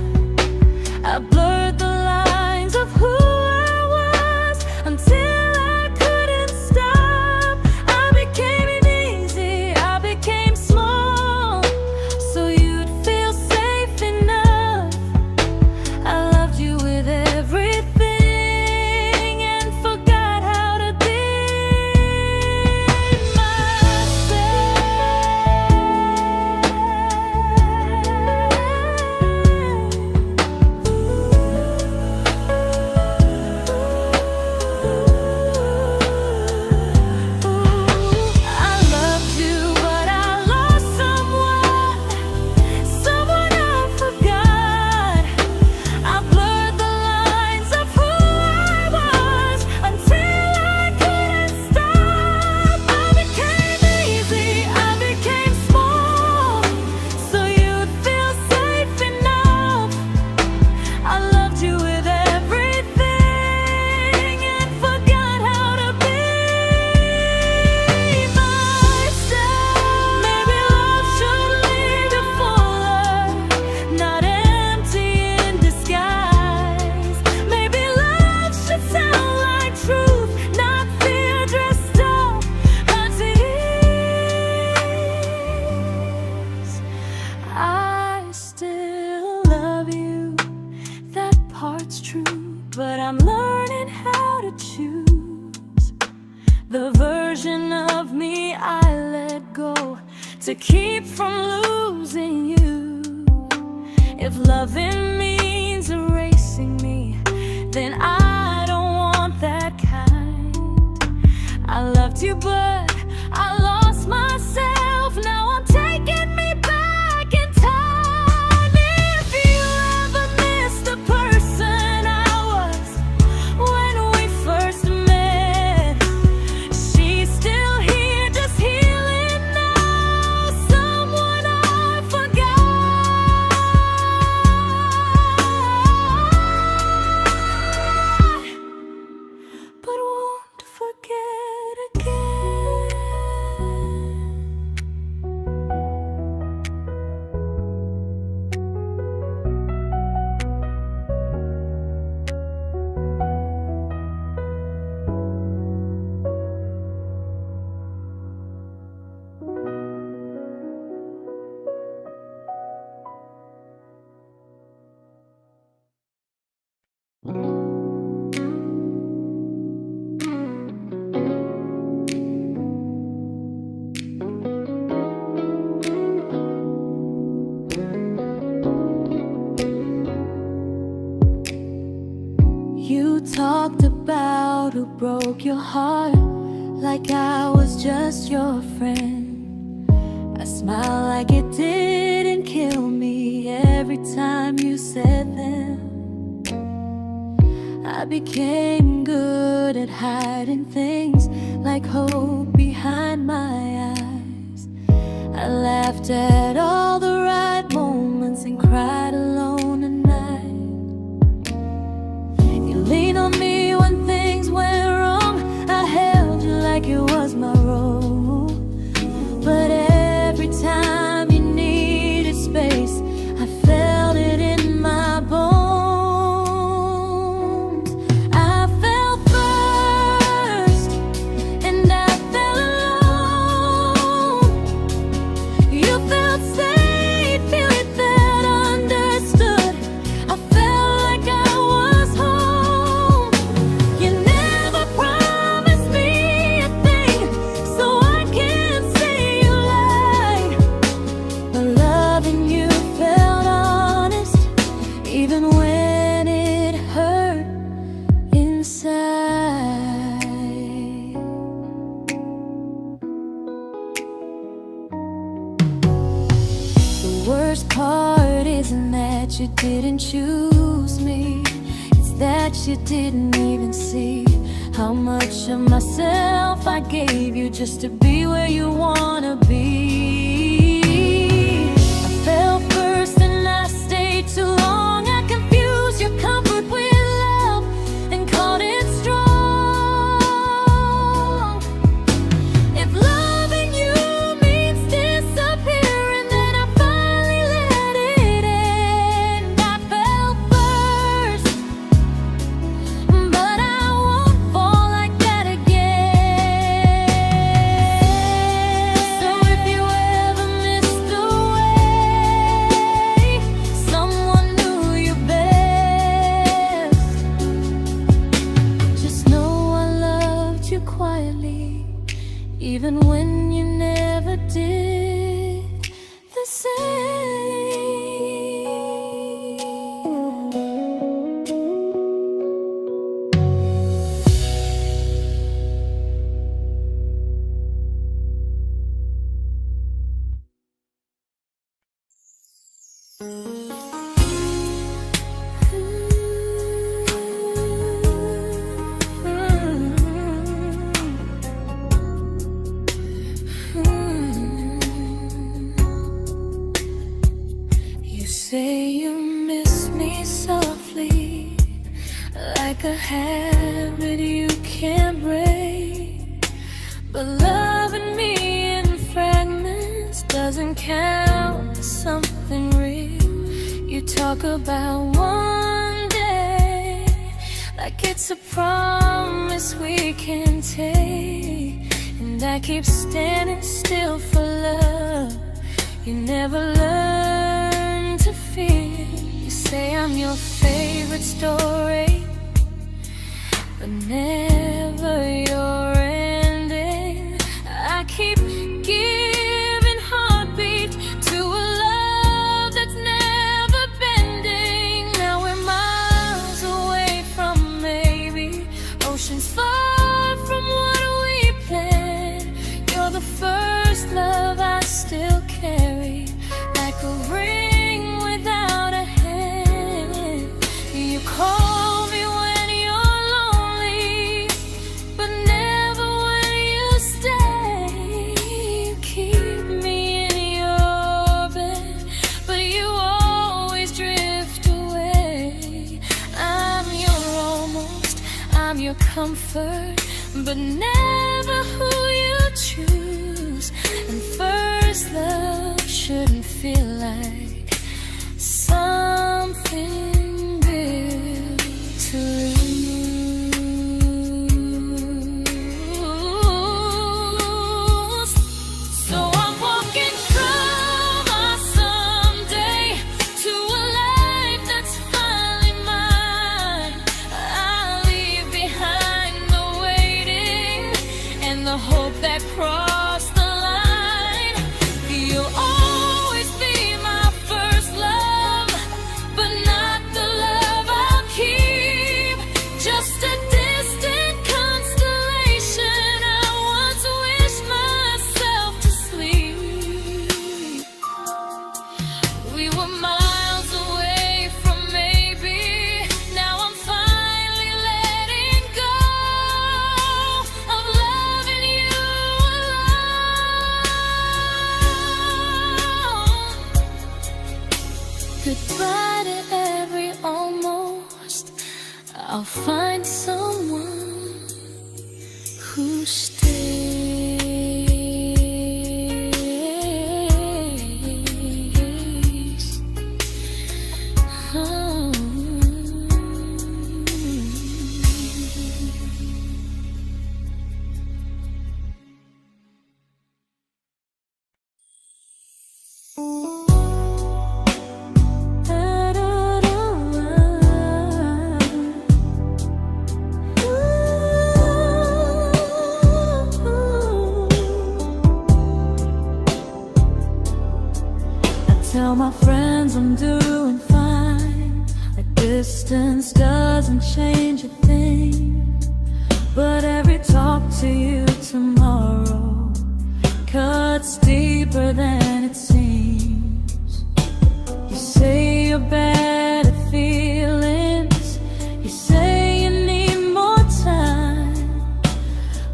I blurred the lines of who I was until I couldn't stop. I became easy, I became small, so you'd feel safe enough. I loved you with everything and forgot how to be I loved you, but I lost someone I forgot. I blurred the lines of who I was until I couldn't stop. I became easy, I became small, so you'd feel safe enough. I loved you with everything and forgot how to be myself. Maybe love should lead you fuller, not empty in disguise. Maybe love should sound like truth, not fear dressed up as ease. I still love you, that part's true, but I'm learning how to choose the version of me I let go to keep from losing you. If loving means erasing me, then I don't want that kind. I loved you, but I lost myself. Now I'm taking me back in time. If you ever missed the person I was when we first met, she's still here, just healing now. Someone I forgot, but won't forget again. You talked about who broke your heart, like I was just your friend. I smile like it didn't kill me every time you said them. I became good at hiding things like hope behind my eyes. I laughed at all the right moments and cried alone at night. You leaned on me when things went wrong. I held you like it was my role. But every time you needed space, I felt it in my bones. I fell first, and I fell alone. You felt safe. worst part isn't that you didn't choose me, it's that you didn't even see how much of myself I gave you just to be where you wanna be. I fell first and I stayed too long. I confused your comfort with love and called it strong. If loving you means disappearing, then I finally let it end. I fell first, but I won't fall like that again. So if you ever missed the way someone knew you best, just know I loved you quietly, even when you never did the same. You say you miss me softly, like a habit you can't break. But loving me in fragments doesn't count as something real. You talk about one day like it's a promise we can take, and I keep standing still for love. You never learn to feel. You say I'm your favorite story, but never your ending. I keep giving heartbeat to a love that's never bending. Now we're miles away from maybe oceans far from what we planned. You're the first love I still carry, like a ring without a hand. You call me when you're lonely, but never when you stay. You keep me in your bed, but you always drift away. I'm your almost, I'm your comfort, but never who you choose. And first love shouldn't feel like something built to lose. So I'm walking from my someday to a life that's finally mine. I'll leave behind the waiting and the hope that crossed the line. You'll always be my first love, but not the love I'll keep. Just a distant constellation I once wished myself to sleep. We were miles away from maybe. Now I'm finally letting go of loving you alone. Goodbye to every almost. I'll find someone who stays. Oh. Tell my friends I'm doing fine, that distance doesn't change a thing. But every talk to you tomorrow cuts deeper than it seems. your better feelings. You say you need more time,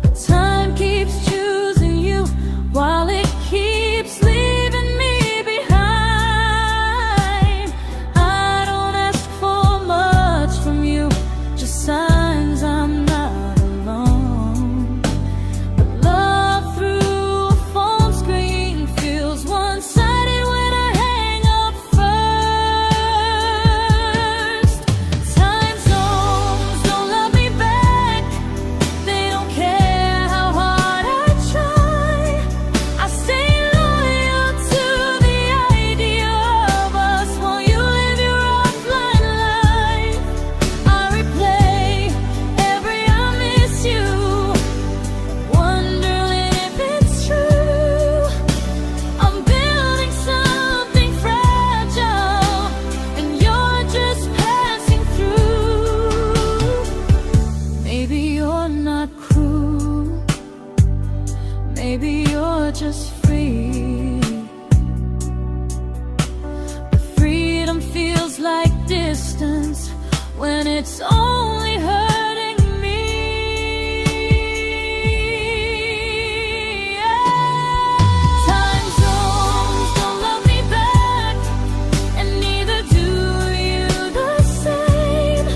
but time keeps choosing you while it keeps leaving me behind. I don't ask for much from you, just signs I'm not alone. But love through a phone screen feels one-sided when I hang up first. Time zones don't love me back. They don't care how hard I try. I stay loyal to the idea of us while you live your offline life. I replay every I miss you, wondering if it's true. I'm building something fragile, and you're just passing through. Maybe you're not cruel, maybe you're just free. But freedom feels like distance when it's only hurting me. Time zones don't love me back, and neither do you the same.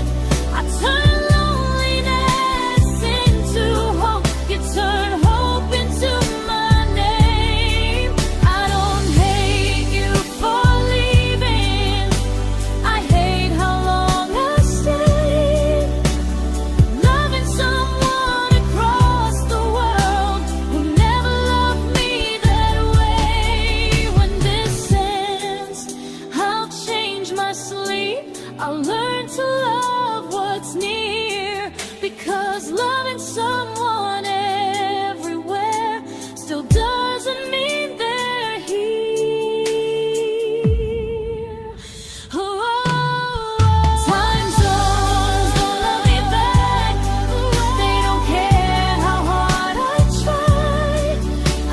I turn loneliness into hope, you turn hope into my name. I don't hate you for leaving, I hate how long I stayed. Loving someone across the world who never loved me that way. When this ends, I'll change my sleep, I'll learn to love what's near, because loving someone everywhere still doesn't mean they're here. Time zones don't love me back. They don't care how hard I try.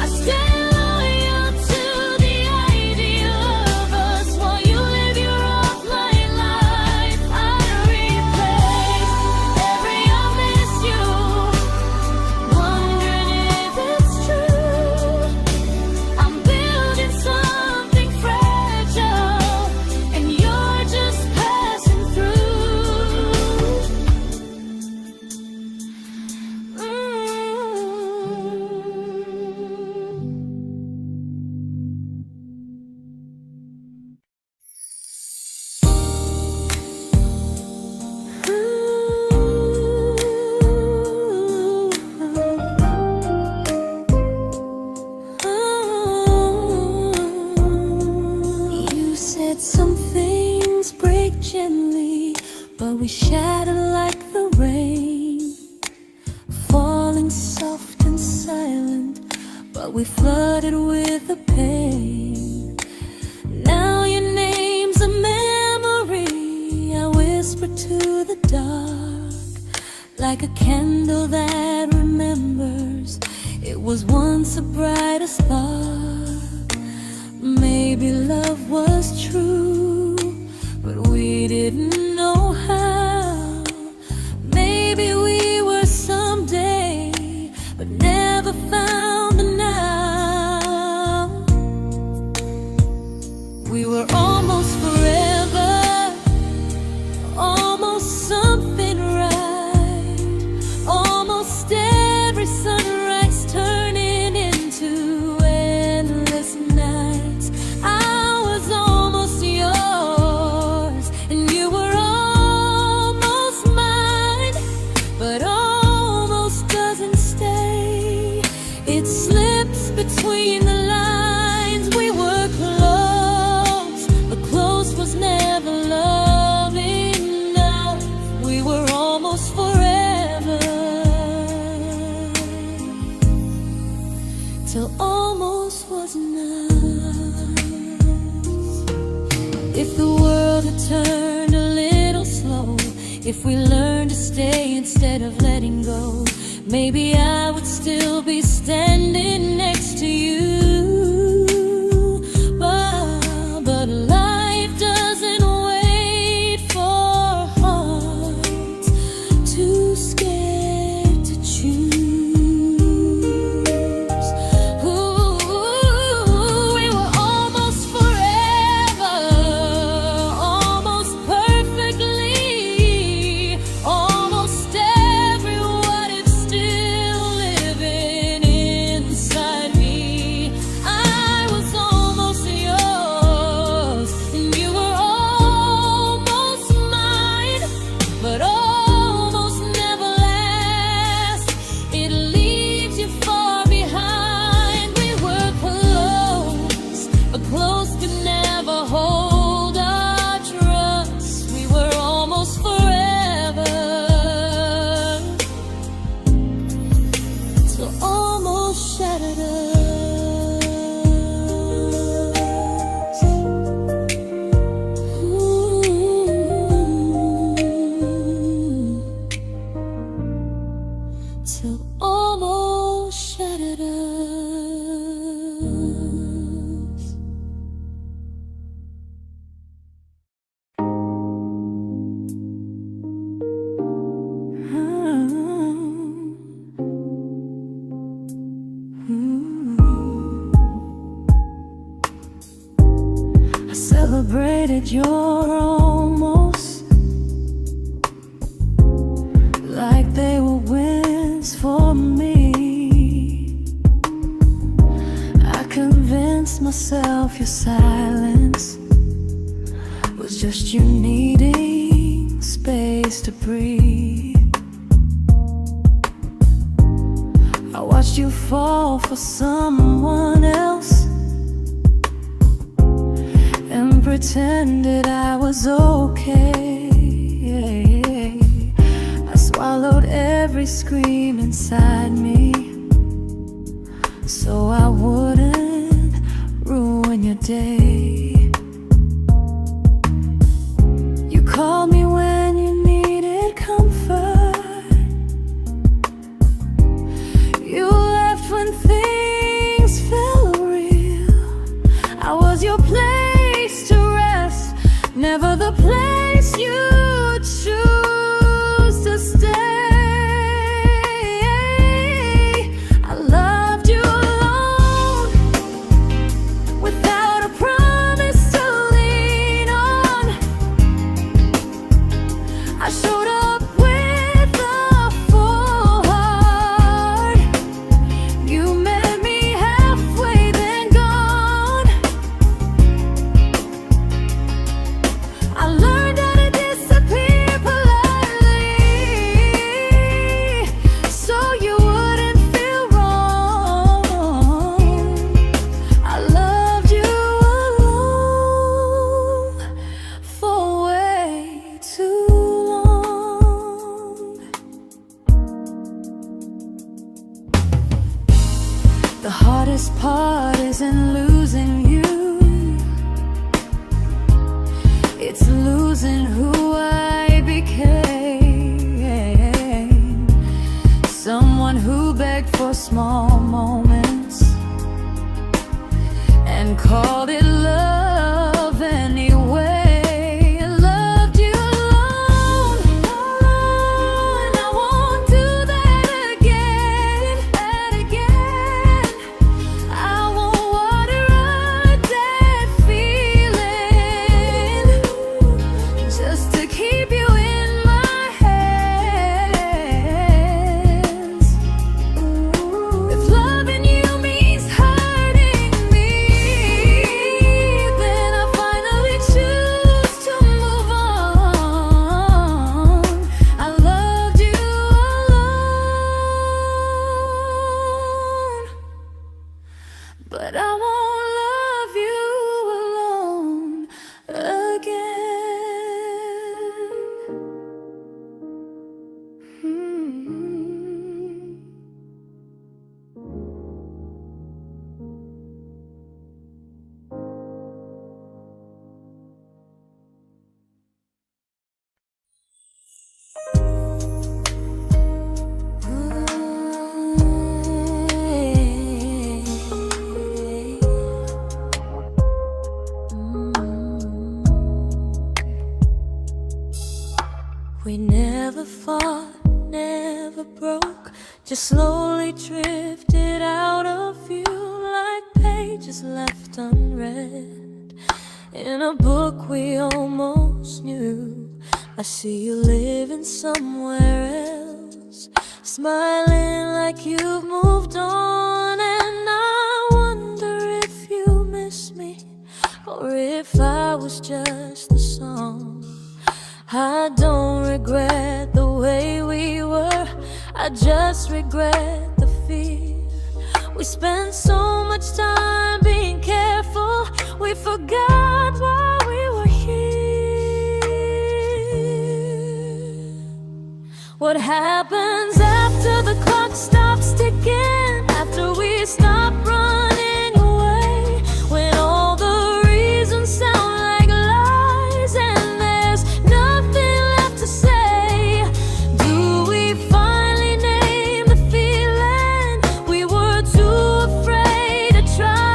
I stay loyal to the idea of us while you live your offline life. I replay every I miss you, wondering if it's true. I'm building something fragile, and you're just passing through. You said some things break gently, but we shatter like the rain, falling soft and silent, but we flooded with the pain. Now your name's a memory I whisper to the dark, like a candle that remembers it was once a brighter spark. Maybe love was true, but we didn't know how. Maybe we were someday, but never found the now. We were almost forever, almost something right, almost every sunrise turning into endless nights. I was almost yours, and you were almost mine, but almost doesn't stay. It slips between the lines. We were close, but close was never love enough. We were almost forever, till almost was enough. If the world had turned a little slow, if we learned to stay instead of letting go, maybe I would still be standing next to you. But life doesn't wait. I celebrated your almost like they were wins for me. I convinced myself your silence was just you needing space to breathe. I watched you fall for someone else and pretended I was okay. I swallowed every scream inside me so I wouldn't ruin your day. You called me when you needed comfort. You left when things felt real. I was your place to rest, never the place you choose to stay. I loved you alone, without a promise to lean on. I showed up with a full heart. You met me halfway, then gone. I learned how to disappear politely, so you wouldn't feel wrong. I loved you alone for way too long. The hardest part isn't losing you, it's losing who I became. Someone who begged for small moments and called it love anyway. I loved you alone, and I won't do that again. I won't water a dead feeling just to keep you in my hands. If loving you means hurting me, then I finally choose to move on. I loved you alone, but I won't love you alone again. We never fought, never broke, just slowly drifted out of view like pages left unread in a book we almost knew. I see you living somewhere else, smiling like you've moved on, and I wonder if you miss me or if I was just the song. I don't regret the way we were, I just regret the fear. We spent so much time being careful, we forgot why we were here. What happens after the clock stops ticking, after we stop running away, when all the reasons sound like lies and there's nothing left to say? Do we finally name the feeling we were too afraid to try?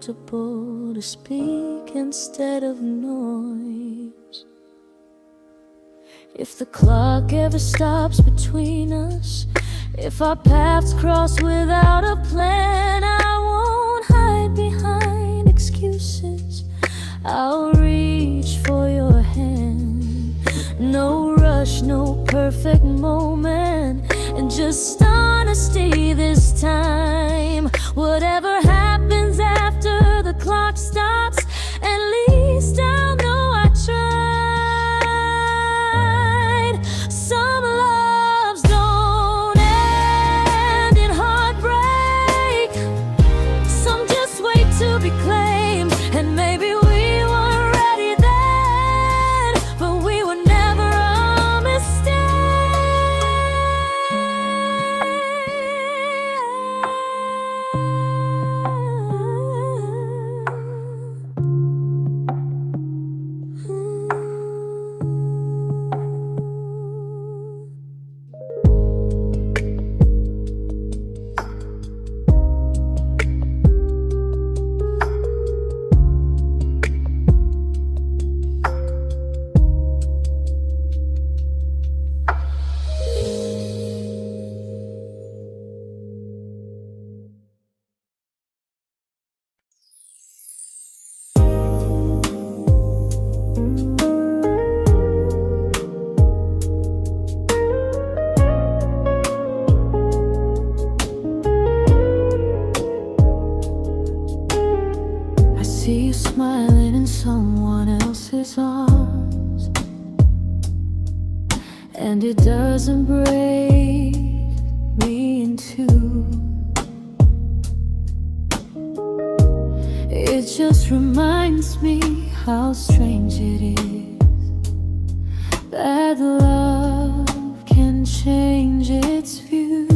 comfortable to speak instead of noise. If the clock ever stops between us, if our paths cross without a plan, I won't hide behind excuses. I'll reach for your hand. No rush, no perfect moment, and just honesty this time. Whatever happens after the clock stops, at least I'll know I tried. Some loves don't end in heartbreak, some just wait to be claimed. And maybe we weren't ready then, but we were never a mistake. I see you smiling in someone else's arms, and it doesn't break me in two. It just reminds me how strange it is that love can change its view.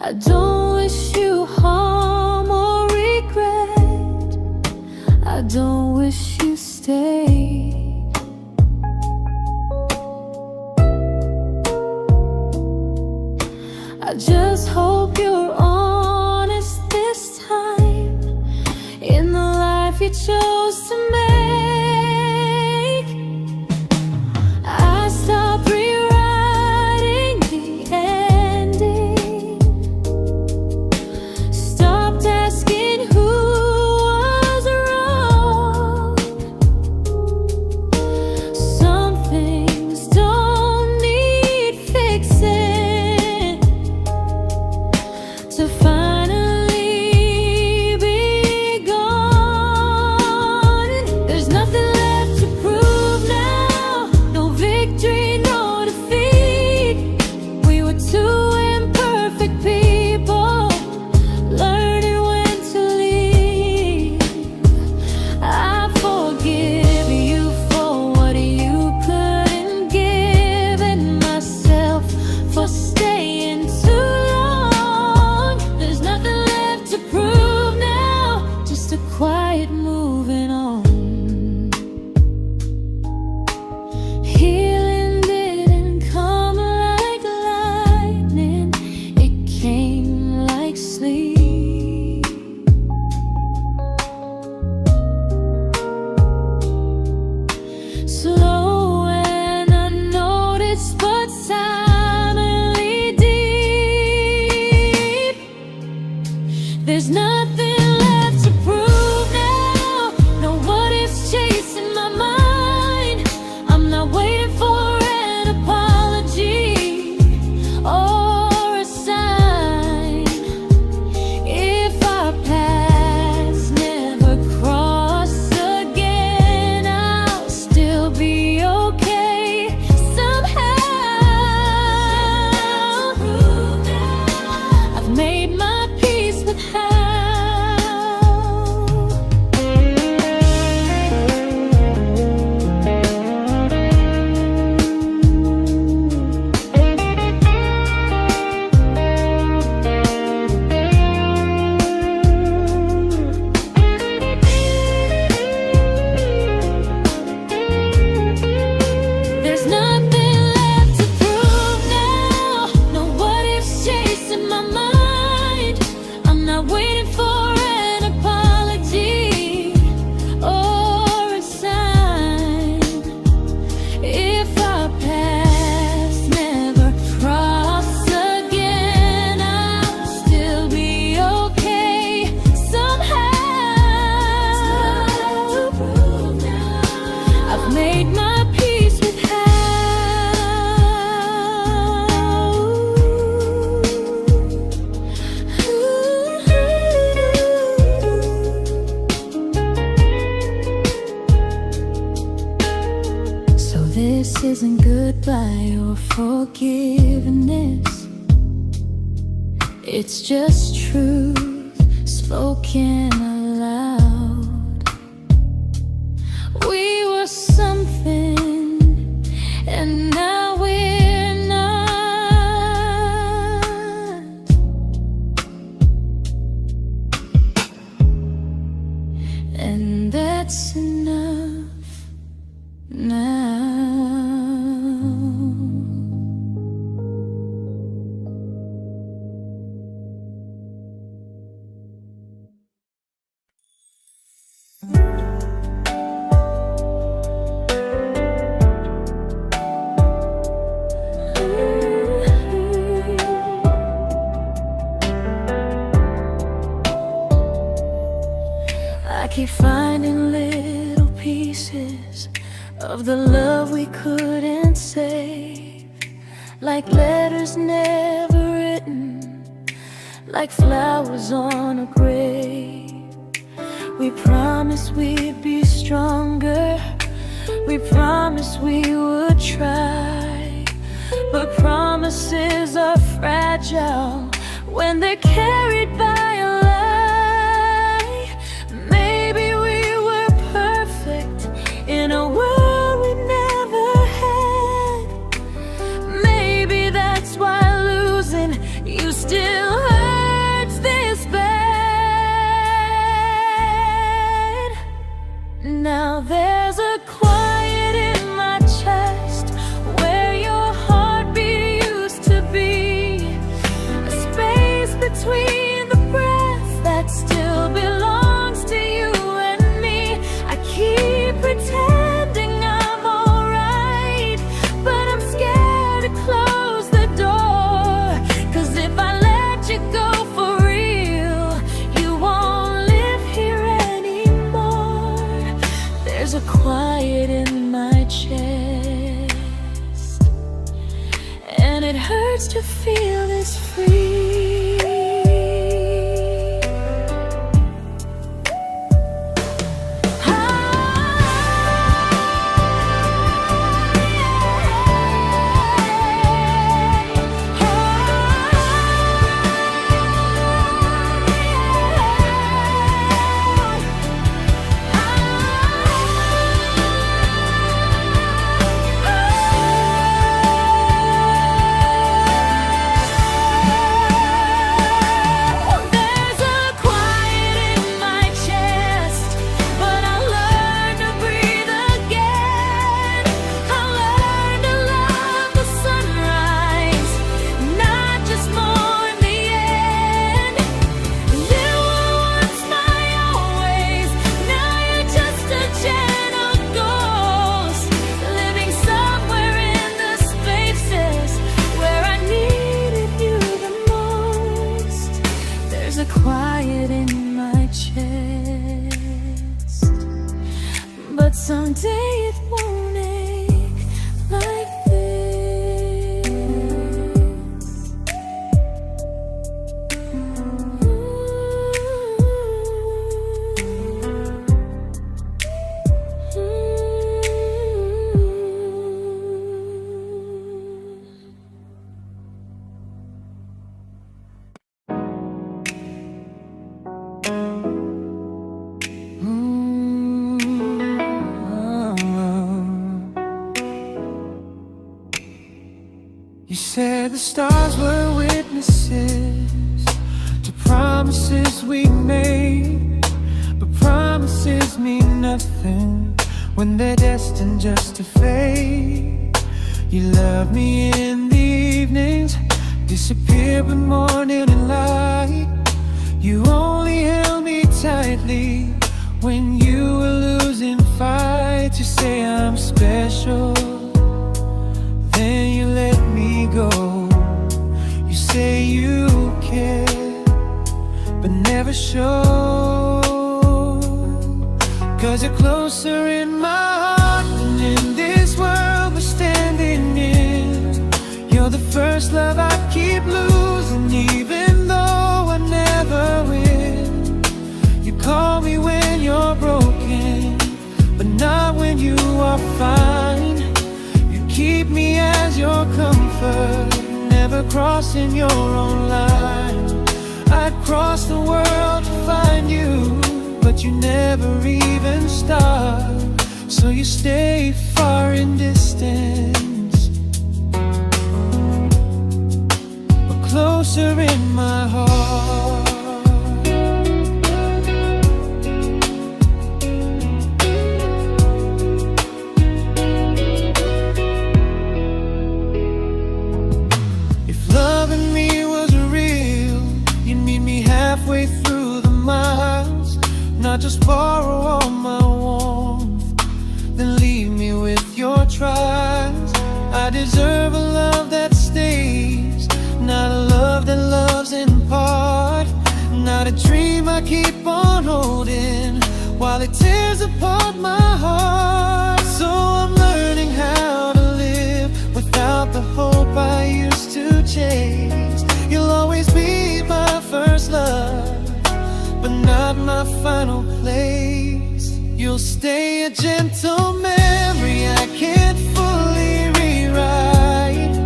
I don't wish you harm or regret, I don't wish you stayed. I just hope you're honest this time in the life you chose to make. made my peace with This isn't goodbye or forgiveness. It's just truth spoken aloud. We were something, and now we're not. And that's enough now. I keep finding little pieces of the love we couldn't save, like letters never written, like flowers on a grave. We promised we'd be stronger, we promised we would try, but promises are fragile when they're carried by a lie. Maybe we were perfect in a world we never had. Maybe that's why losing you still hurts this bad. Now there's a quiet in my chest where your heartbeat used to be, a space between the breaths that still belongs to you and me. I keep pretending I'm alright, but I'm scared to close the door, 'cause if I let you go for real, you won't live here anymore. There's a quiet in my chest, and it hurts to feel this free. Quiet in my chest, but someday it won't ache like this. You said the stars were witnesses to promises we made, but promises mean nothing when they're destined just to fade. You love me in the evenings, disappear when morning and light. You only held me tightly when you were losing fights. You say I'm special, then you let me go. You say you care, but never show, 'cause you're closer in my heart than in comfort, never crossing your own line. I'd cross the world to find you, but you never even start. So you stay far in distance, but closer in my heart. If loving me was real, you'd meet me halfway through the miles, not just borrow all my warmth, then leave me with your trials. I deserve a love that stays, not a love that loves in part, not a dream I keep on holding while it tears apart my heart. So I'm learning how to live without the hope I used to chase. You'll always be my first love, but not my final place. You'll stay a gentle memory I can't fully rewrite,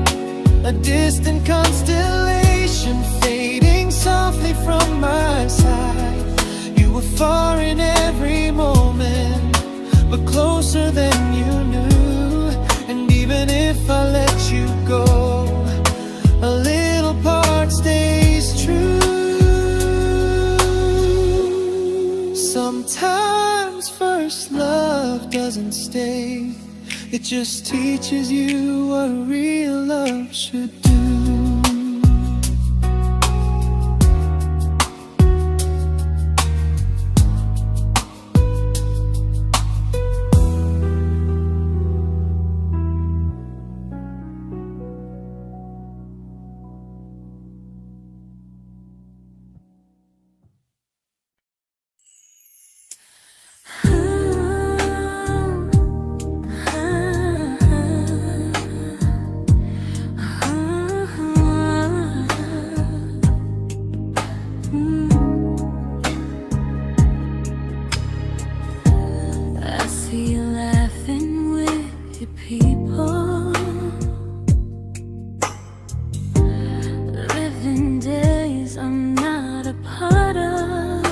a distant constellation fading softly from my side. You were far in every moment, but closer than you knew. And even if I let you go, a little part stays true. Sometimes first love doesn't stay, it just teaches you what real love should do. I see you laughing with your people, living days I'm not a part of,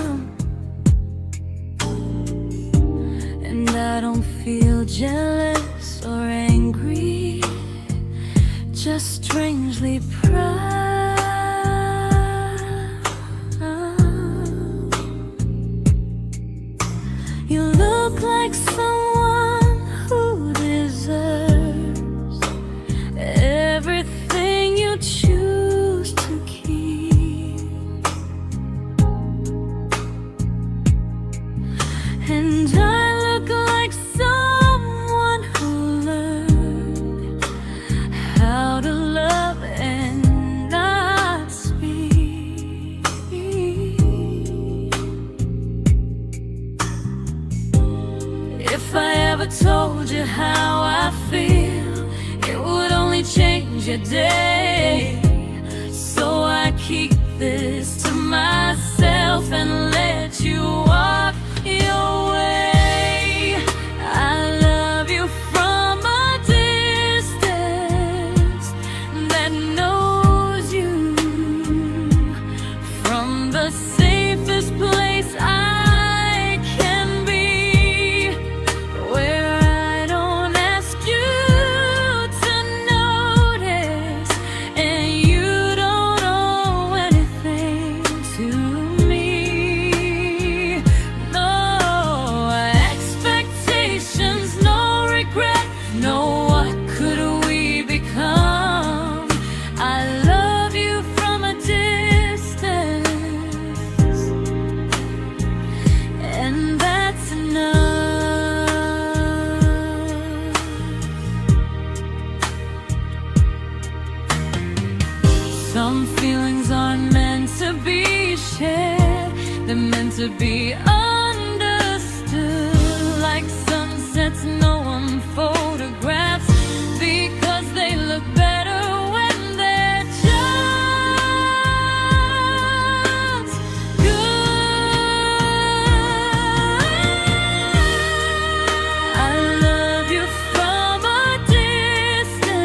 and I don't feel jealous or angry, just strangely proud. You look like someone who deserves everything you choose to keep, and I look like someone who learned how to love and not speak. If I ever told you how I feel, it would only change your day. So I keep this to myself and let you walk your way. I love you from a distance that knows you, from the safest place I can be, where I don't ask you to notice, and you don't owe anything to me. No expectations, no regret, no what could we become. I love you from a distance, and that's enough. Some feelings aren't meant to be shared, they're meant to be understood, like sunsets no one photographs, because they look better when they're just good. I love you from a distance,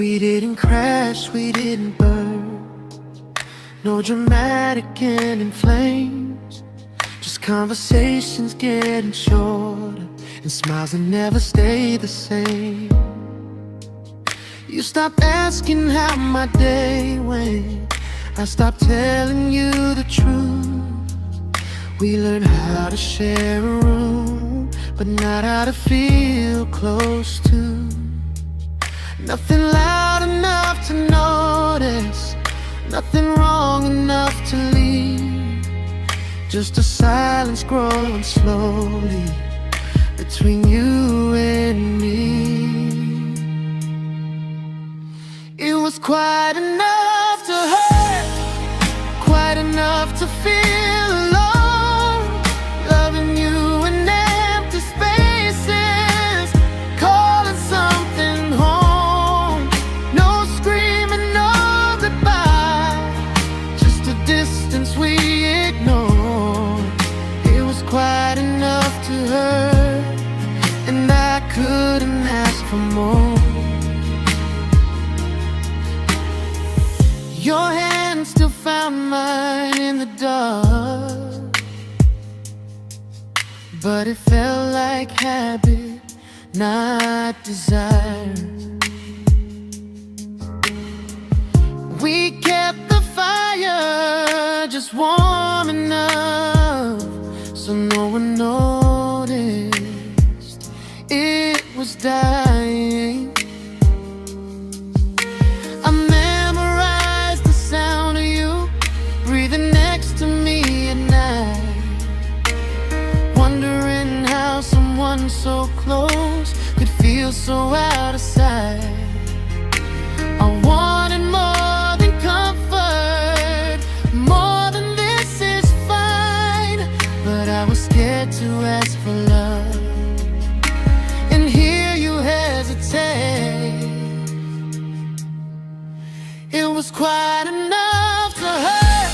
We didn't crash, we didn't burn. No dramatic end in flames. Just conversations getting shorter, and smiles that never stay the same. You stopped asking how my day went. I stopped telling you the truth. We learned how to share a room, but not how to feel close to. Nothing loud enough to notice, nothing wrong enough to leave. Just a silence growing slowly between you and me. It was quite enough to hurt, quite enough to feel alone. Loving you in empty spaces, calling something home. No screaming, no goodbye, just a distance we ignored. It was quite enough to hurt, and I couldn't ask for more. Your hand still found mine in the dark, but it felt like habit, not desire. We kept the fire just warm enough so no one noticed it was dying. I memorized the sound of you breathing next to me at night, wondering how someone so close could feel so out of sight. I wanted more than comfort, more than this is fine, but I was scared to ask for love and hear you hesitate. It was quite enough to hurt,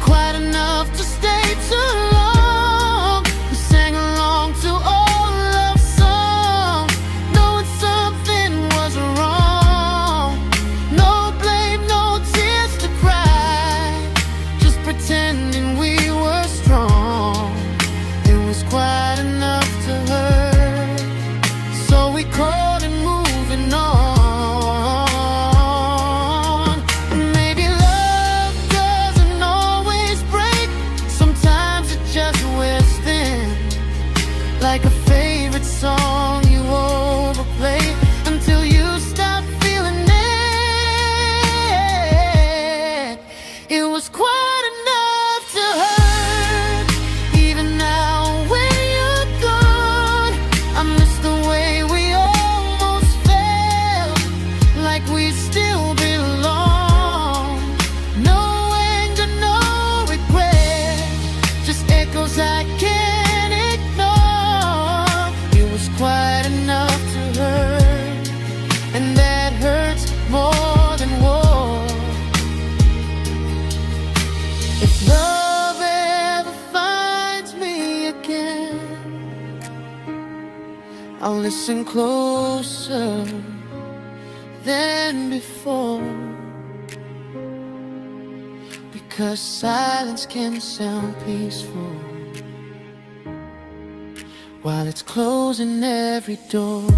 quite enough to stay too long. We sang along to old love songs, knowing something was wrong. No blame, no tears to cry, just pretending we were strong. It was quite enough to hurt, so we called and moving on. Like a favorite song you overplay until you stop feeling it. It was quite enough to hurt. Even now when you're gone, I miss the way we almost felt, like we still belong. No anger, no regret, just echoes I can't ignore. It was quite enough to hurt, and that hurts more than war. If love ever finds me again, I'll listen closer than before, because silence can sound peaceful while it's closing every door.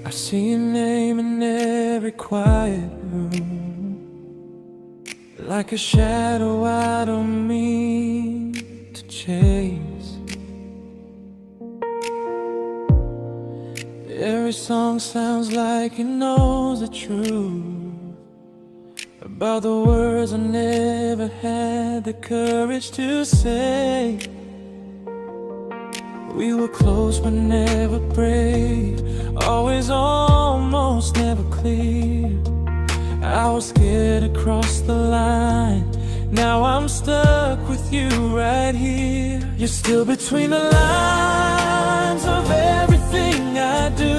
I see your name in every quiet room, like a shadow I don't mean to chase. Every song sounds like it knows the truth about the words I never had the courage to say. We were close but never prayed, always almost never clear. I was scared to cross the line, now I'm stuck with you right here. You're still between the lines of everything I do,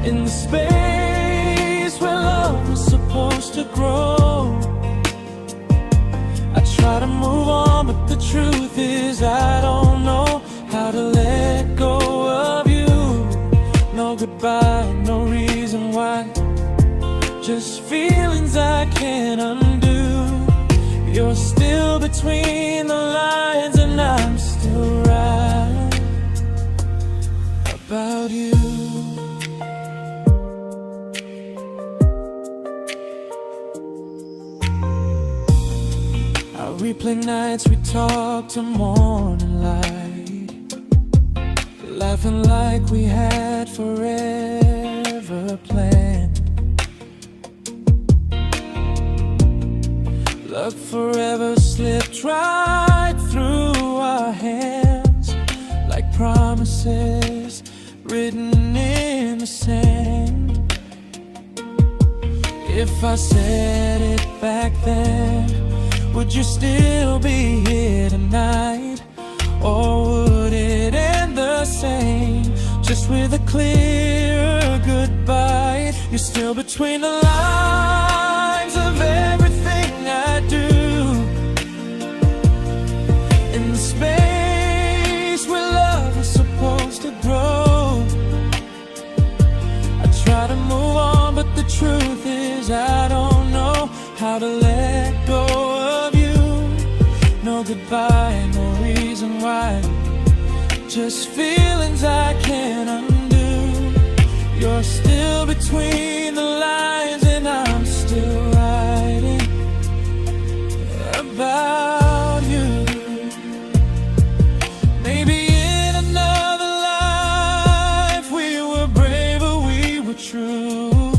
in the space where love was supposed to grow. I try to move on, but the truth is I don't know how to let go of you. No goodbye, no reason why, just feelings I can't undo. You're still between the lines and I'm still right about you. I replay nights we talk to morning light, laughing like we had forever planned. Luck forever slipped right through our hands, like promises written in the sand. If I said it back then, would you still be here tonight? Or would it end the same, just with a clear goodbye? You're still between the lines of everything I do, in the space where love was supposed to grow. I try to move on, but the truth is I don't know how to let go of you. No goodbye, no reason why, just feelings I can't undo. You're still between the lines and I'm still writing about you. Maybe in another life we were braver, we were true.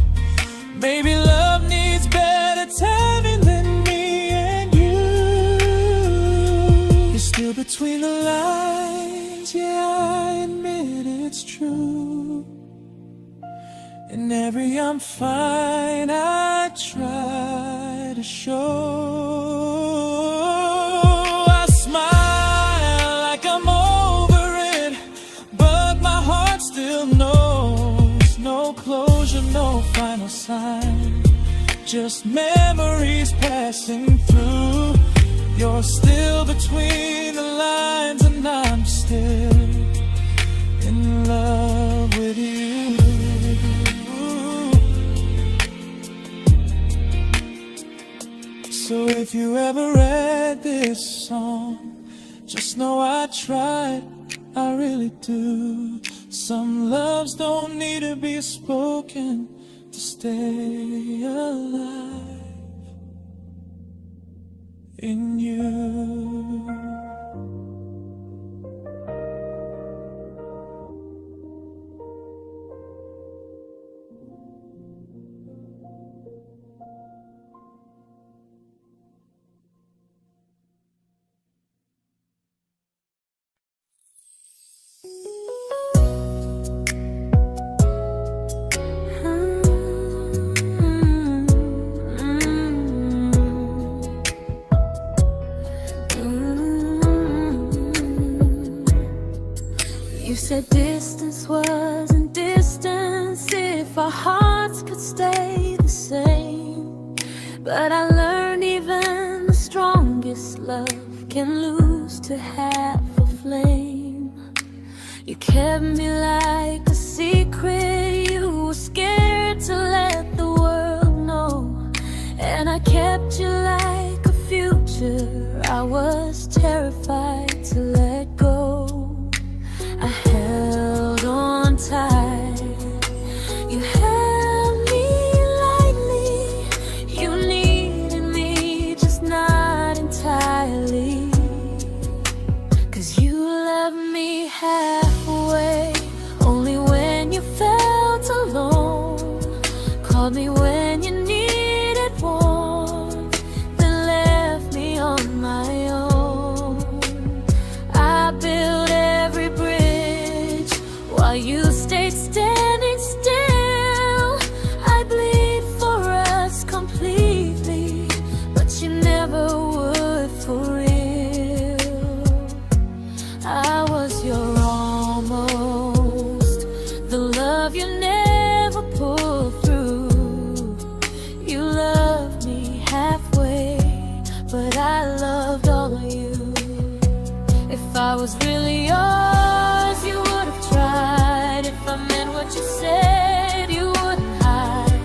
Maybe love needs better timing than me and you. You're still between the lines, yeah, I admit it's true. In every I'm fine I try to show. I smile like I'm over it, but my heart still knows. No closure, no final sign, just memories passing through. You're still between the lines and I'm still in love with you. So if you ever read this song, just know I tried, I really do. Some loves don't need to be spoken to stay alive in you. You said distance wasn't distance if our hearts could stay the same. But I learned even the strongest love can lose to half a flame. You kept me like a secret, you were scared to let the world know. And I kept you like a future, I was terrified to let go. I held on tight, you held me lightly. You needed me, just not entirely. 'Cause you left me halfway, only when you felt alone. Called me when you needed warmth, then left me on my own. I you stayed standing still. I bleed for us completely, but you never would for real. I was your almost, the love you never pulled through. You loved me halfway, but I loved all of you. If I was really yours, you would have tried. If I meant what you said, you wouldn't hide.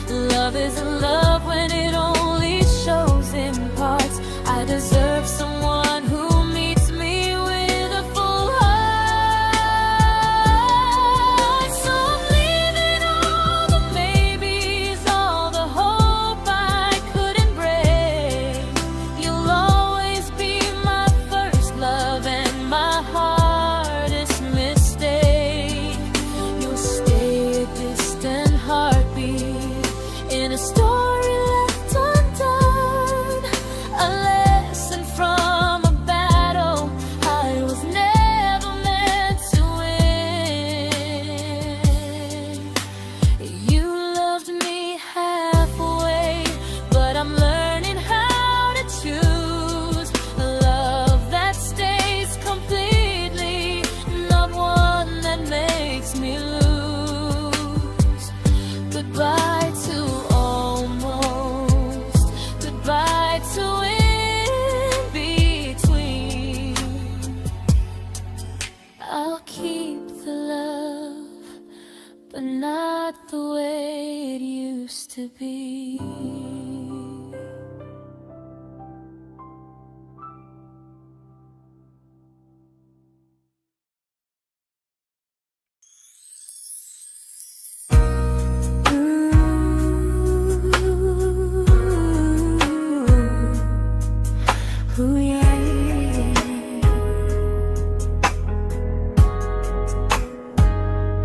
Love isn't love when it only shows in parts. I deserve someone who meets me with a full heart. So I'm leaving all the maybes, all the hope I couldn't break. You'll always be my first love and my hardest mistake. You'll stay a distant heartbeat in a story left undone, a lesson from a battle I was never meant to win. You loved me halfway, but I'm learning how to choose a love that stays completely, not one that makes me lose. Goodbye to almost, goodbye to in between. I'll keep the love, but not the way it used to be. Ooh, yeah, yeah.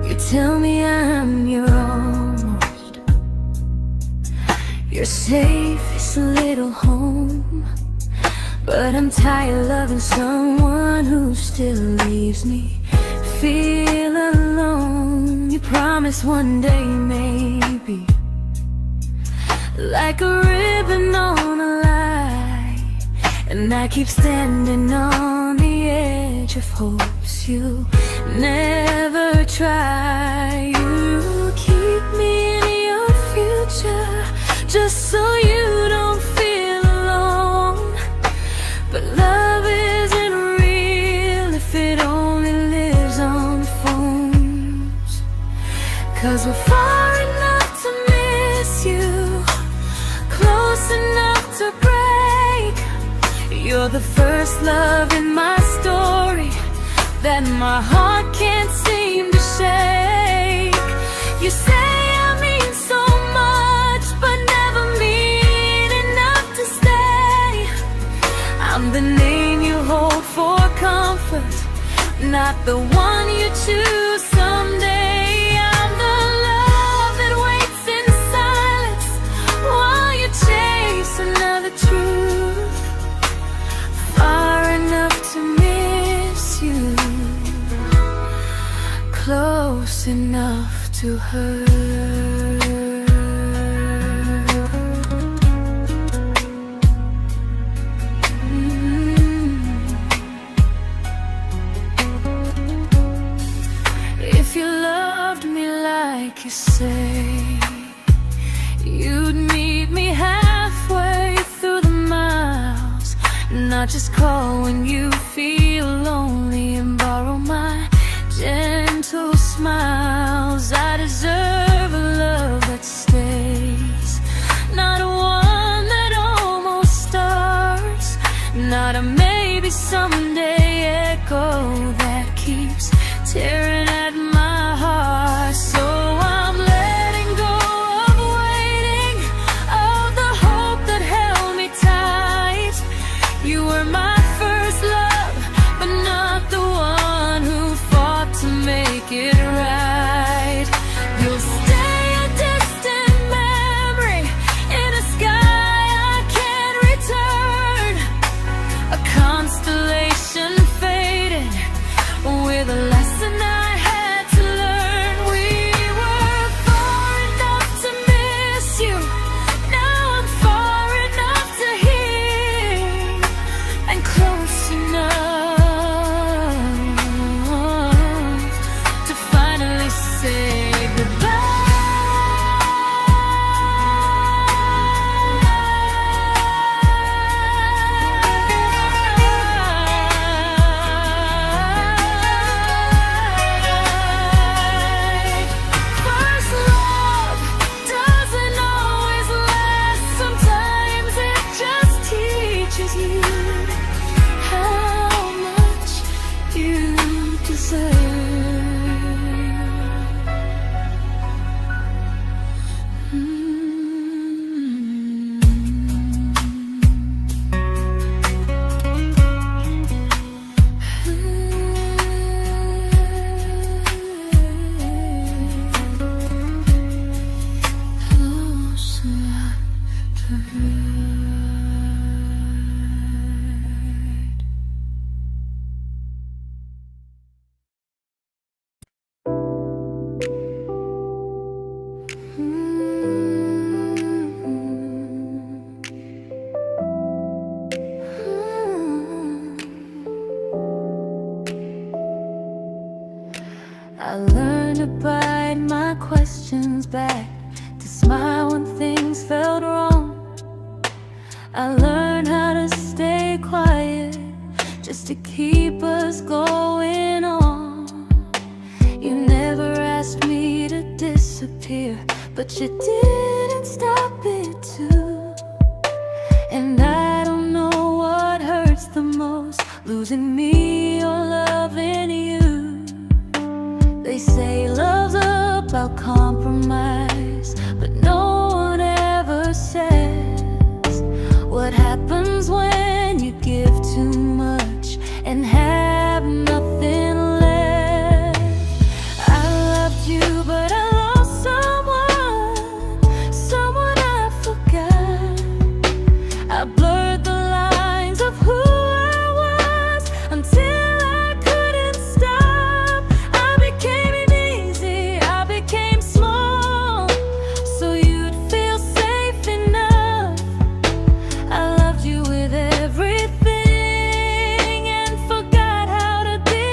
You tell me I'm your almost, your safest little home, but I'm tired loving someone who still leaves me feel alone. You promise one day maybe, like a ribbon on a line, and I keep standing on the edge of hopes you never try. You keep me in your future just so you don't feel alone. But love isn't real if it only lives on the phones. 'Cause we're far enough to miss you, close enough to break. You're the first love in my story that my heart can't seem to shake. You say I mean so much, but never mean enough to stay. I'm the name you hold for comfort, not the one you choose someday. I'm the love that waits in silence while you chase another truth. Far enough to miss you, close enough to hurt. If you loved me like you say, you'd meet me halfway through the miles, not just call when you feel lonely and borrow my gentle smiles. I deserve a love that stays, not one that almost starts, not a maybe someday echo that keeps tearing at my heart. So I'm letting go of waiting, of the hope that held me tight. You were my first love, but not the one who fought to make it right. You'll stay a distant memory in a sky I can't return, a constellation faded with a lesson I I learned to bite my questions back, to smile when things felt wrong. I learned how to stay quiet, just to keep us going on. You never asked me to disappear, but you didn't stop it too. And I don't know what hurts the most, losing me or loving you. They say love's about compromise, but no one ever says what happens when you give too much and have nothing left. I loved you, but I lost someone I forgot. I blurred the lines of who I was until I couldn't stop. I became easy, I became small, so you'd feel safe enough. I loved you with everything and forgot how to be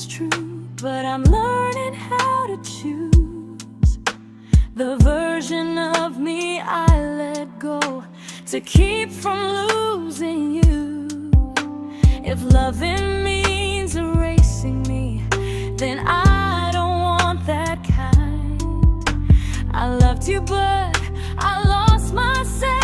true, but I'm learning how to choose the version of me I let go to keep from losing you. If loving means erasing me, then I don't want that kind. I loved you, but I lost myself.